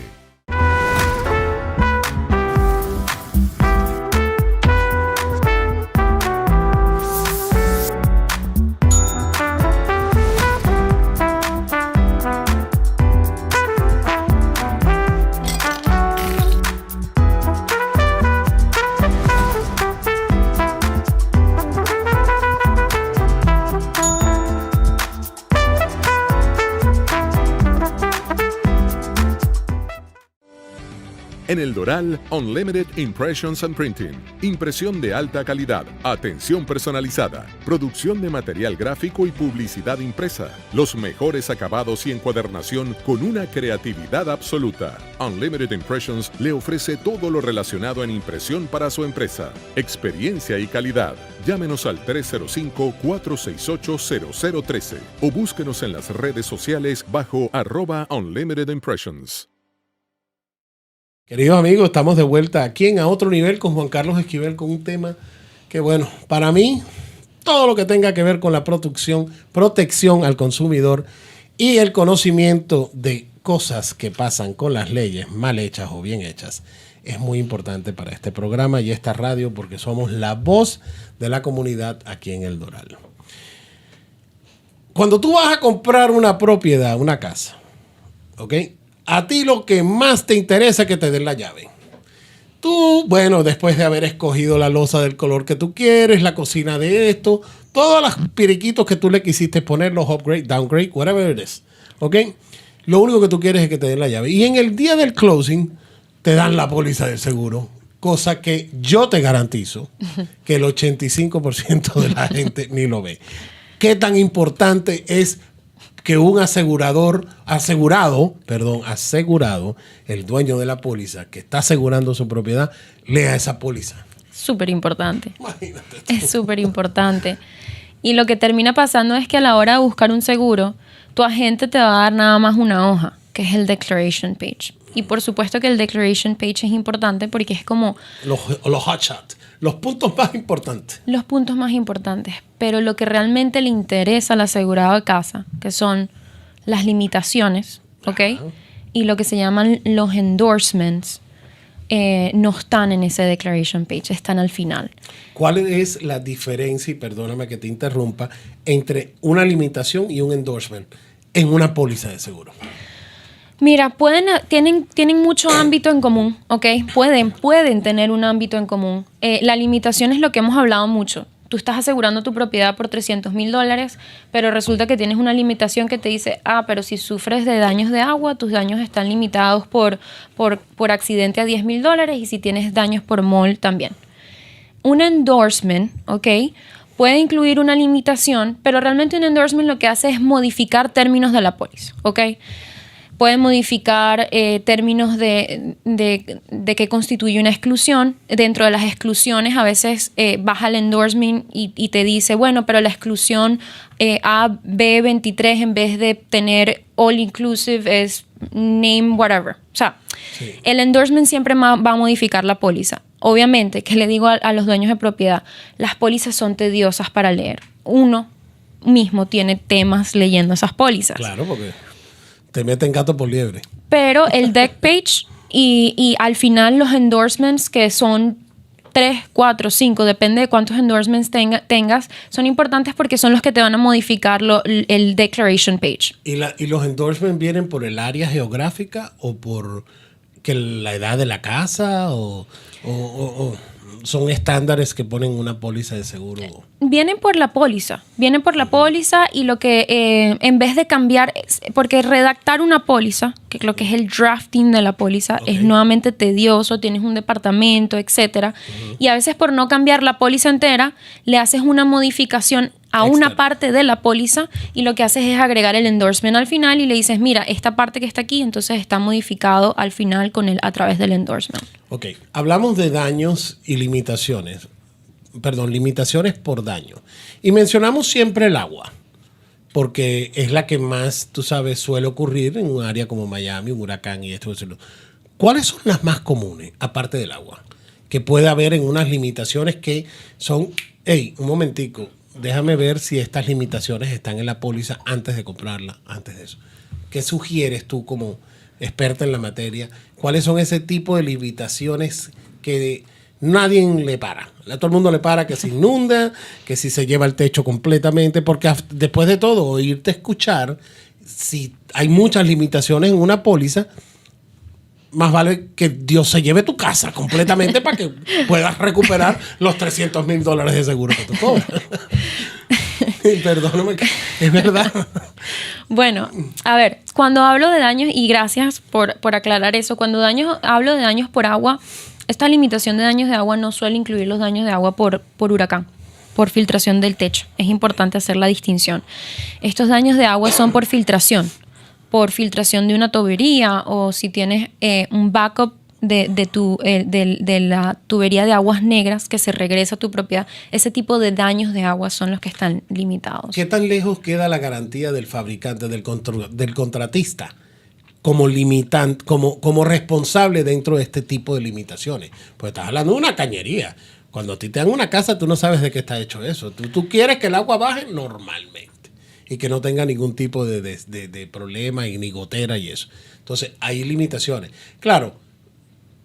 En El Doral, Unlimited Impressions and Printing. Impresión de alta calidad, atención personalizada, producción de material gráfico y publicidad impresa. Los mejores acabados y encuadernación con una creatividad absoluta. Unlimited Impressions le ofrece todo lo relacionado en impresión para su empresa. Experiencia y calidad. Llámenos al 305-468-0013 o búsquenos en las redes sociales bajo @Unlimited Impressions. Queridos amigos, estamos de vuelta aquí en A Otro Nivel con Juan Carlos Esquivel con un tema que, bueno, para mí, todo lo que tenga que ver con la protección al consumidor y el conocimiento de cosas que pasan con las leyes mal hechas o bien hechas es muy importante para este programa y esta radio porque somos la voz de la comunidad aquí en El Doral. Cuando tú vas a comprar una propiedad, una casa, ¿ok? A ti lo que más te interesa es que te den la llave. Tú, bueno, después de haber escogido la loza del color que tú quieres, la cocina de esto, todos los piriquitos que tú le quisiste poner, los upgrade, downgrade, whatever it is, ¿ok? Lo único que tú quieres es que te den la llave. Y en el día del closing te dan la póliza de seguro, cosa que yo te garantizo que el 85% de la gente ni lo ve. ¿Qué tan importante es que un asegurado, el dueño de la póliza que está asegurando su propiedad, lea esa póliza? Súper importante. Imagínate tú. Es súper importante. Y lo que termina pasando es que a la hora de buscar un seguro, tu agente te va a dar nada más una hoja, que es el declaration page. Y por supuesto que el declaration page es importante porque es como Los hot shots, los puntos más importantes. los puntos más importantes. Pero lo que realmente le interesa al asegurado de casa, que son las limitaciones, ¿ok? Y lo que se llaman los endorsements, no están en ese declaration page, están al final. ¿Cuál es la diferencia, y perdóname que te interrumpa, entre una limitación y un endorsement en una póliza de seguro? Mira, tienen mucho ámbito en común, ¿ok? Pueden tener un ámbito en común. La limitación es lo que hemos hablado mucho. Tú estás asegurando tu propiedad por $300,000, pero resulta que tienes una limitación que te dice, pero si sufres de daños de agua, tus daños están limitados por accidente a $10,000 y si tienes daños por mold también. Un endorsement, ¿ok? Puede incluir una limitación, pero realmente un endorsement lo que hace es modificar términos de la póliza, ¿ok? Puede modificar términos de qué constituye una exclusión. Dentro de las exclusiones a veces baja el endorsement y te dice, bueno, pero la exclusión AB23 en vez de tener all inclusive es name whatever. O sea, sí. El endorsement siempre va a modificar la póliza. Obviamente, que le digo a los dueños de propiedad, las pólizas son tediosas para leer. Uno mismo tiene temas leyendo esas pólizas. Claro, porque te meten gato por liebre. Pero el deck page y al final los endorsements, que son 3, 4, 5, depende de cuántos endorsements tengas, son importantes porque son los que te van a modificar el declaration page. ¿Y los endorsements vienen por el área geográfica o por que la edad de la casa o son estándares que ponen una póliza de seguro? Vienen por la póliza y lo que en vez de cambiar, porque redactar una póliza, que lo que es el drafting de la póliza, es nuevamente tedioso, tienes un departamento, etcétera, y a veces por no cambiar la póliza entera, le haces una modificación a una Extra. parte de la póliza y lo que haces es agregar el endorsement al final y le dices, mira, esta parte que está aquí, entonces está modificado al final a través del endorsement. Ok, hablamos de daños y limitaciones. Perdón, limitaciones por daño. Y mencionamos siempre el agua, porque es la que más, tú sabes, suele ocurrir en un área como Miami, un huracán y esto. ¿Cuáles son las más comunes, aparte del agua? Que puede haber en unas limitaciones que son, hey, un momentico, déjame ver si estas limitaciones están en la póliza antes de comprarla, antes de eso. ¿Qué sugieres tú como experta en la materia? ¿Cuáles son ese tipo de limitaciones que nadie le para? A todo el mundo le para que se inunda, que si se lleva el techo completamente, porque después de todo, oírte escuchar, si hay muchas limitaciones en una póliza, más vale que Dios se lleve tu casa completamente para que puedas recuperar los $300,000 de seguro que tú cobras. Perdóname, es verdad. Bueno, a ver, cuando hablo de daños, y gracias por aclarar eso, cuando hablo de daños por agua, esta limitación de daños de agua no suele incluir los daños de agua por huracán, por filtración del techo. Es importante hacer la distinción. Estos daños de agua son por filtración de una tubería, o si tienes un backup de la tubería de aguas negras que se regresa a tu propiedad. Ese tipo de daños de agua son los que están limitados. ¿Qué tan lejos queda la garantía del fabricante, del contratista, como limitante, como responsable dentro de este tipo de limitaciones? Pues estás hablando de una cañería. Cuando a ti te dan una casa, tú no sabes de qué está hecho eso. Tú quieres que el agua baje normalmente y que no tenga ningún tipo de problema y ni gotera y eso. Entonces, hay limitaciones. Claro,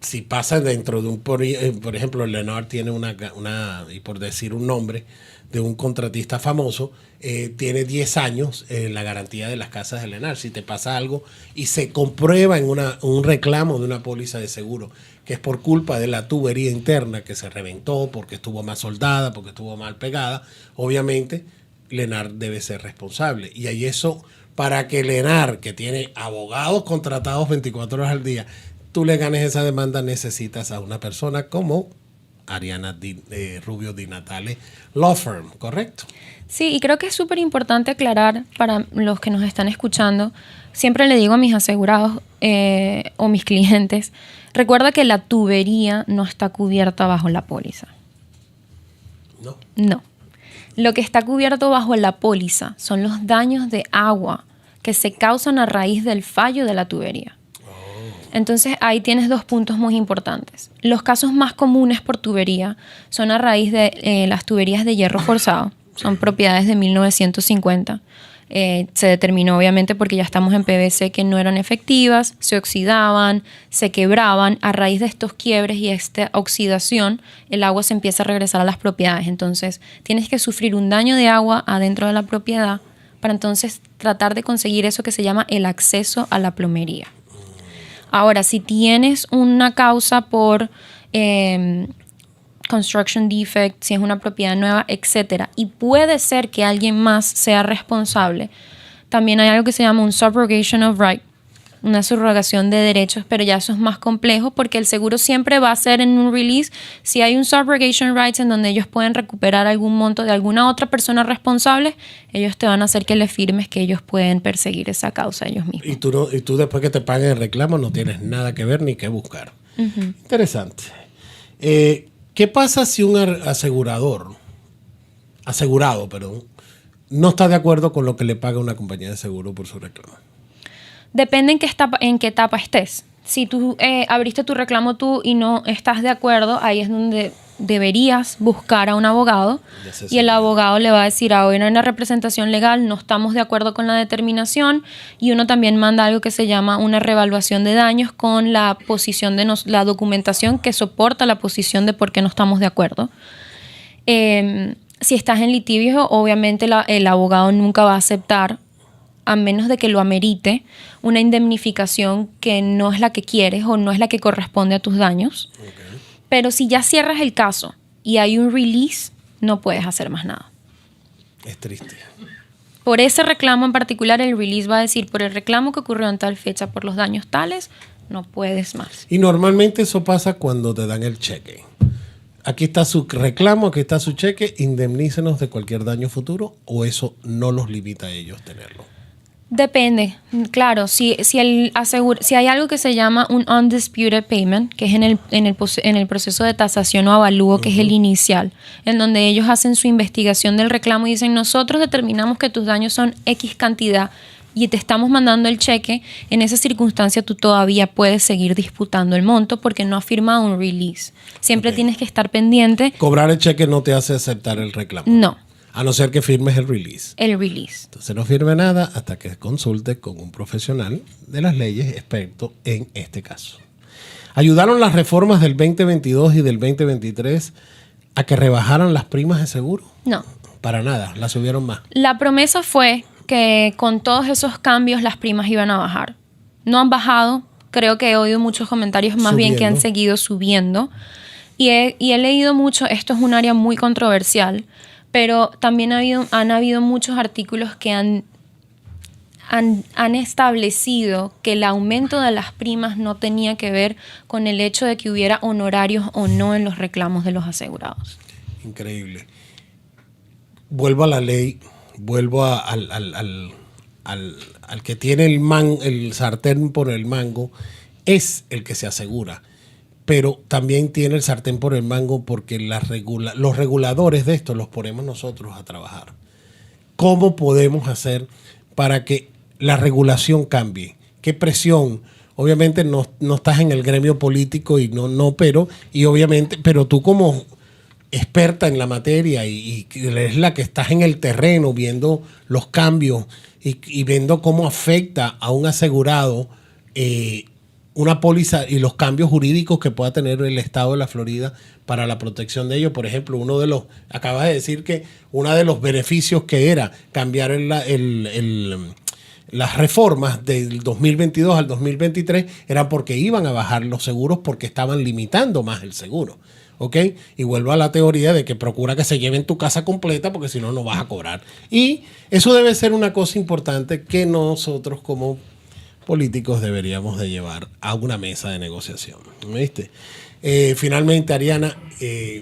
si pasa dentro de por ejemplo, Lennar tiene una, y por decir un nombre, de un contratista famoso, tiene 10 años la garantía de las casas de Lennar. Si te pasa algo y se comprueba en un reclamo de una póliza de seguro que es por culpa de la tubería interna que se reventó, porque estuvo mal soldada, porque estuvo mal pegada, obviamente Lennar debe ser responsable. Y hay eso, para que Lennar, que tiene abogados contratados 24 horas al día, tú le ganes esa demanda, necesitas a una persona como Ariana Rubio Di Natale Law Firm, ¿correcto? Sí, y creo que es súper importante aclarar para los que nos están escuchando. Siempre le digo a mis asegurados o mis clientes, recuerda que la tubería no está cubierta bajo la póliza. No. Lo que está cubierto bajo la póliza son los daños de agua que se causan a raíz del fallo de la tubería. Entonces ahí tienes dos puntos muy importantes. Los casos más comunes por tubería son a raíz de las tuberías de hierro forzado. Son propiedades de 1950. Se determinó obviamente porque ya estamos en PVC que no eran efectivas, se oxidaban, se quebraban. A raíz de estos quiebres y esta oxidación, el agua se empieza a regresar a las propiedades. Entonces tienes que sufrir un daño de agua adentro de la propiedad para entonces tratar de conseguir eso que se llama el acceso a la plomería. Ahora, si tienes una causa por construction defect, si es una propiedad nueva, etcétera, y puede ser que alguien más sea responsable, también hay algo que se llama un subrogation of right, una subrogación de derechos, pero ya eso es más complejo porque el seguro siempre va a ser en un release. Si hay un subrogation rights en donde ellos pueden recuperar algún monto de alguna otra persona responsable, ellos te van a hacer que le firmes que ellos pueden perseguir esa causa ellos mismos. Y tú después que te paguen el reclamo no tienes nada que ver ni que buscar. Uh-huh. Interesante. ¿Qué pasa si un asegurado, no está de acuerdo con lo que le paga una compañía de seguro por su reclamo? Depende en qué etapa estés. Si tú abriste tu reclamo tú y no estás de acuerdo, ahí es donde deberías buscar a un abogado y el abogado le va a decir, hoy no hay una representación legal, no estamos de acuerdo con la determinación, y uno también manda algo que se llama una reevaluación de daños con la posición de la documentación que soporta la posición de por qué no estamos de acuerdo. Si estás en litigio, obviamente el abogado nunca va a aceptar, a menos de que lo amerite, una indemnificación que no es la que quieres o no es la que corresponde a tus daños. Okay. Pero si ya cierras el caso y hay un release, no puedes hacer más nada. Es triste. Por ese reclamo en particular, el release va a decir, por el reclamo que ocurrió en tal fecha, por los daños tales, no puedes más. Y normalmente eso pasa cuando te dan el cheque. aquí está su reclamo, aquí está su cheque, indemnícenos de cualquier daño futuro, o eso no los limita a ellos tenerlo. Depende, claro, si hay algo que se llama un undisputed payment, que es en el proceso de tasación o avalúo, que es el inicial, en donde ellos hacen su investigación del reclamo y dicen, nosotros determinamos que tus daños son X cantidad y te estamos mandando el cheque, en esa circunstancia tú todavía puedes seguir disputando el monto porque no has firmado un release. Siempre tienes que estar pendiente. Cobrar el cheque no te hace aceptar el reclamo. No. A no ser que firmes el release. El release. Entonces no firme nada hasta que consulte con un profesional de las leyes experto en este caso. ¿Ayudaron las reformas del 2022 y del 2023 a que rebajaran las primas de seguro? No. Para nada, las subieron más. La promesa fue que con todos esos cambios las primas iban a bajar. No han bajado. Creo que he oído muchos comentarios más bien que han seguido subiendo. Y he leído mucho, esto es un área muy controversial, pero también han habido muchos artículos que han establecido que el aumento de las primas no tenía que ver con el hecho de que hubiera honorarios o no en los reclamos de los asegurados. Increíble. Vuelvo a la ley, vuelvo al que tiene el sartén por el mango, es el que se asegura. Pero también tiene el sartén por el mango porque los reguladores de esto los ponemos nosotros a trabajar. ¿Cómo podemos hacer para que la regulación cambie? ¿Qué presión? Obviamente no estás en el gremio político pero tú como experta en la materia y es la que estás en el terreno viendo los cambios y viendo cómo afecta a un asegurado una póliza y los cambios jurídicos que pueda tener el estado de la Florida para la protección de ellos. Por ejemplo, acabas de decir que uno de los beneficios que era cambiar las reformas del 2022 al 2023 era porque iban a bajar los seguros porque estaban limitando más el seguro. ¿Ok? Y vuelvo a la teoría de que procura que se lleven tu casa completa porque si no, no vas a cobrar. Y eso debe ser una cosa importante que nosotros como políticos deberíamos de llevar a una mesa de negociación. ¿Viste? Finalmente, Ariana,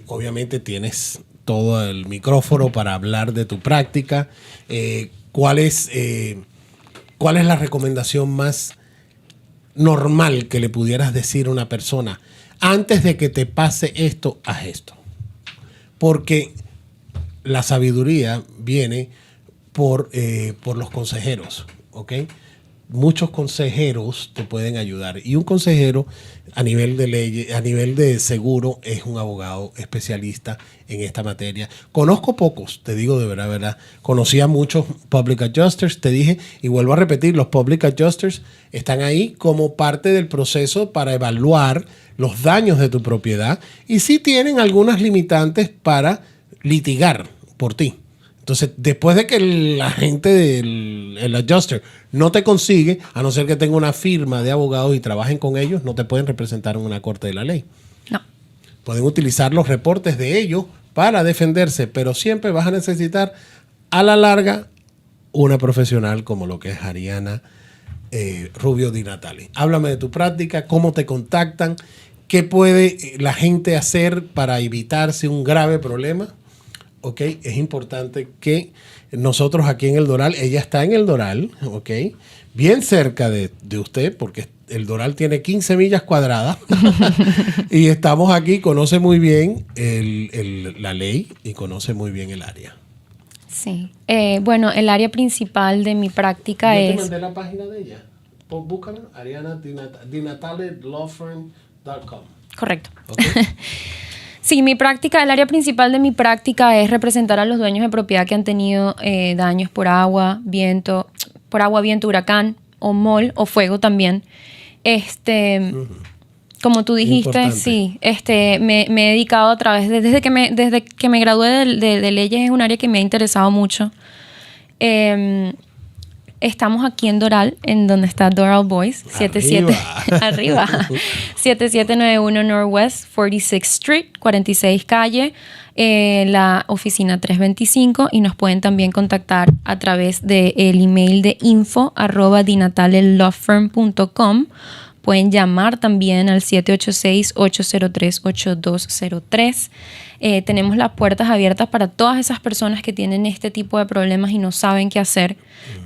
obviamente tienes todo el micrófono para hablar de tu práctica. ¿Cuál es la recomendación más normal que le pudieras decir a una persona antes de que te pase esto, haz esto? Porque la sabiduría viene por los consejeros, ¿ok? Muchos consejeros te pueden ayudar y un consejero a nivel de ley, a nivel de seguro, es un abogado especialista en esta materia. Conozco pocos, te digo de verdad. Conocí a muchos public adjusters, te dije, y vuelvo a repetir, los public adjusters están ahí como parte del proceso para evaluar los daños de tu propiedad y sí tienen algunas limitantes para litigar por ti. Entonces, después de que la gente del adjuster no te consigue, a no ser que tenga una firma de abogados y trabajen con ellos, no te pueden representar en una corte de la ley. No. Pueden utilizar los reportes de ellos para defenderse, pero siempre vas a necesitar, a la larga, una profesional como lo que es Ariana Rubio Di Natale. Háblame de tu práctica, cómo te contactan, qué puede la gente hacer para evitarse un grave problema. ¿Ok? Es importante que nosotros aquí en El Doral, ella está en El Doral, ¿ok? Bien cerca de usted, porque El Doral tiene 15 millas cuadradas y estamos aquí, conoce muy bien la ley y conoce muy bien el área. Sí. Bueno, el área principal de mi práctica Yo es... te mandé la página de ella. Búscala, arianadinatalelawfirm.com. Correcto. ¿Okay? Sí, el área principal de mi práctica es representar a los dueños de propiedad que han tenido daños por agua, viento, huracán o mol o fuego también. Como tú dijiste, Importante. sí, me he dedicado a través de, desde que me gradué de leyes, es un área que me ha interesado mucho. Estamos aquí en Doral, en donde está Doral Boys, 7791 Northwest 46th Street, 46 calle, la oficina 325, y nos pueden también contactar a través del email de info@dinatalelawfirm.com Pueden llamar también al 786-803-8203. Tenemos las puertas abiertas para todas esas personas que tienen este tipo de problemas y no saben qué hacer.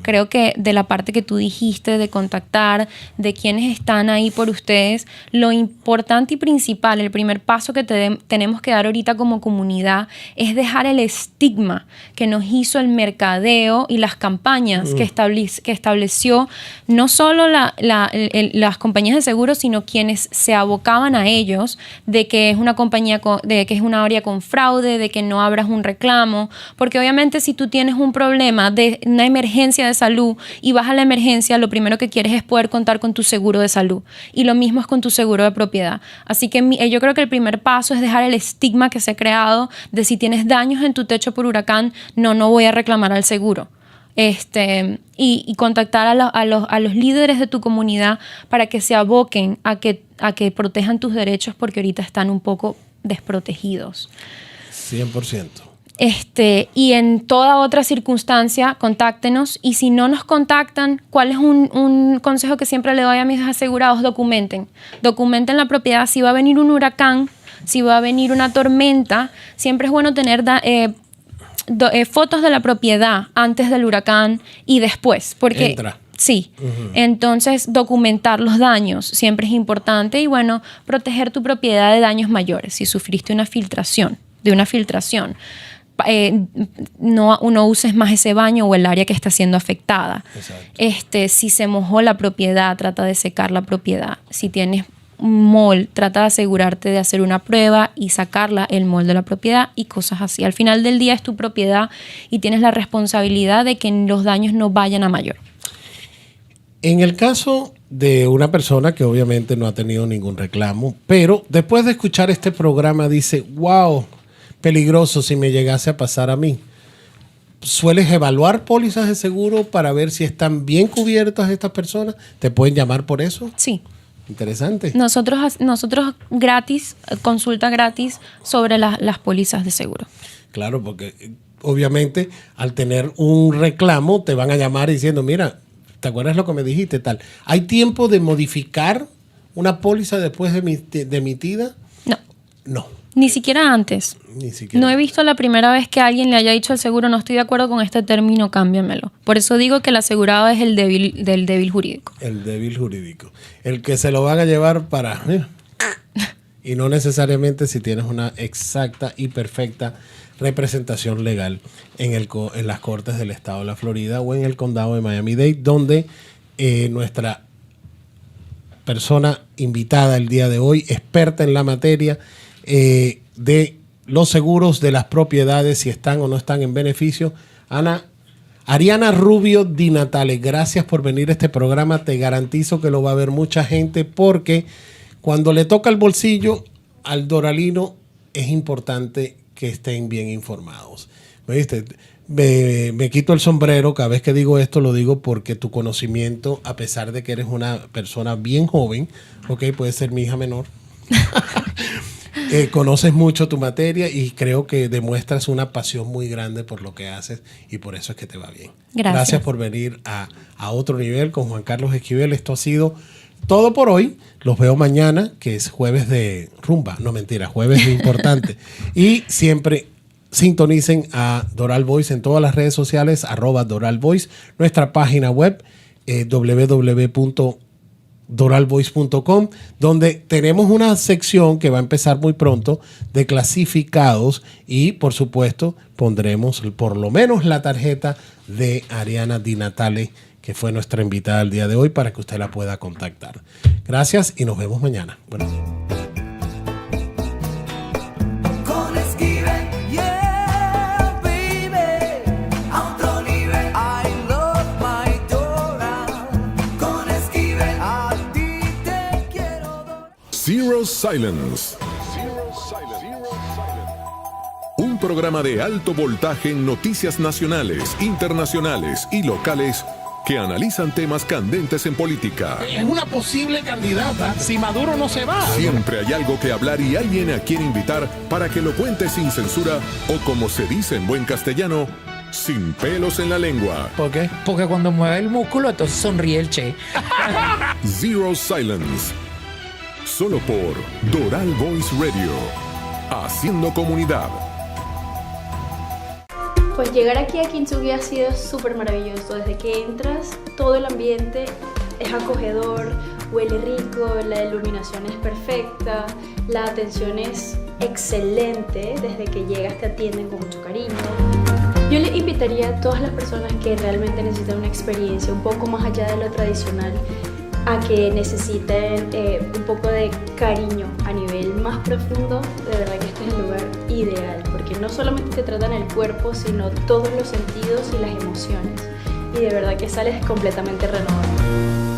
Creo que de la parte que tú dijiste de contactar, de quienes están ahí por ustedes, lo importante y principal, el primer paso que tenemos que dar ahorita como comunidad es dejar el estigma que nos hizo el mercadeo y las campañas que estableció no solo las compañías de seguros, sino quienes se abocaban a ellos, de que es una compañía de que es una área con fraude, de que no abras un reclamo, porque obviamente si tú tienes un problema de una emergencia de salud y vas a la emergencia, lo primero que quieres es poder contar con tu seguro de salud, y lo mismo es con tu seguro de propiedad. Así que yo creo que el primer paso es dejar el estigma que se ha creado de si tienes daños en tu techo por huracán, no voy a reclamar al seguro. Y contactar a los líderes de tu comunidad para que se aboquen a que protejan tus derechos, porque ahorita están un poco desprotegidos. 100%. Y en toda otra circunstancia, contáctenos. Y si no nos contactan, ¿cuál es un consejo que siempre le doy a mis asegurados? Documenten la propiedad. Si va a venir un huracán, si va a venir una tormenta, siempre es bueno tener fotos de la propiedad antes del huracán y después, porque Entra. Sí, entonces documentar los daños siempre es importante, y bueno, proteger tu propiedad de daños mayores. Si sufriste una filtración, no uses más ese baño o el área que está siendo afectada. Exacto. Si se mojó la propiedad, trata de secar la propiedad. Si tienes un mold, trata de asegurarte de hacer una prueba y sacarla, el mold de la propiedad, y cosas así. Al final del día es tu propiedad y tienes la responsabilidad de que los daños no vayan a mayor. En el caso de una persona que obviamente no ha tenido ningún reclamo, pero después de escuchar este programa dice, wow, peligroso si me llegase a pasar a mí. ¿Sueles evaluar pólizas de seguro para ver si están bien cubiertas estas personas? ¿Te pueden llamar por eso? Sí. Interesante. Nosotros gratis, consulta gratis sobre las pólizas de seguro. Claro, porque obviamente al tener un reclamo te van a llamar diciendo, mira, ¿te acuerdas lo que me dijiste? Tal. ¿Hay tiempo de modificar una póliza después de emitida? No. No. Ni siquiera antes. Ni siquiera. No he visto la primera vez que alguien le haya dicho al seguro, no estoy de acuerdo con este término, cámbiamelo. Por eso digo que el asegurado es el débil jurídico. El débil jurídico. El que se lo van a llevar para... y no necesariamente si tienes una exacta y perfecta representación legal en las Cortes del Estado de la Florida o en el Condado de Miami-Dade, donde nuestra persona invitada el día de hoy, experta en la materia de los seguros de las propiedades, si están o no están en beneficio, Ariana Rubio Di Natale, gracias por venir a este programa. Te garantizo que lo va a ver mucha gente, porque cuando le toca el bolsillo al doralino es importante que estén bien informados. ¿Me viste? Me quito el sombrero cada vez que digo esto, lo digo porque tu conocimiento, a pesar de que eres una persona bien joven, puede ser mi hija menor, conoces mucho tu materia y creo que demuestras una pasión muy grande por lo que haces, y por eso es que te va bien. Gracias por venir a otro nivel con Juan Carlos Esquivel. Esto ha sido todo por hoy. Los veo mañana, que es jueves de rumba. No, mentira, jueves de importante. Y siempre sintonicen a Doral Voice en todas las redes sociales, @Doral Voice, nuestra página web www.doralvoice.com, donde tenemos una sección que va a empezar muy pronto de clasificados, y por supuesto pondremos por lo menos la tarjeta de Ariana Di Natale, que fue nuestra invitada el día de hoy, para que usted la pueda contactar. Gracias y nos vemos mañana. Buenos días. Con Esquivel, yeah, baby, a otro nivel. I love my Dora. Con Esquivel, a ti te quiero dar. Zero Silence. Un programa de alto voltaje en noticias nacionales, internacionales y locales que analizan temas candentes en política. Es una posible candidata si Maduro no se va. Siempre hay algo que hablar y alguien a quien invitar para que lo cuente sin censura, o como se dice en buen castellano, sin pelos en la lengua. ¿Por qué? Porque cuando mueve el músculo, entonces sonríe el Che. Zero Silence. Solo por Doral Voice Radio. Haciendo comunidad. Pues llegar aquí a Kintsugi ha sido súper maravilloso. Desde que entras, todo el ambiente es acogedor, huele rico, la iluminación es perfecta, la atención es excelente. Desde que llegas te atienden con mucho cariño. Yo le invitaría a todas las personas que realmente necesitan una experiencia un poco más allá de lo tradicional a que necesiten un poco de cariño a nivel más profundo. De verdad que este es el lugar ideal, porque no solamente te tratan el cuerpo, sino todos los sentidos y las emociones. Y de verdad que sales completamente renovado.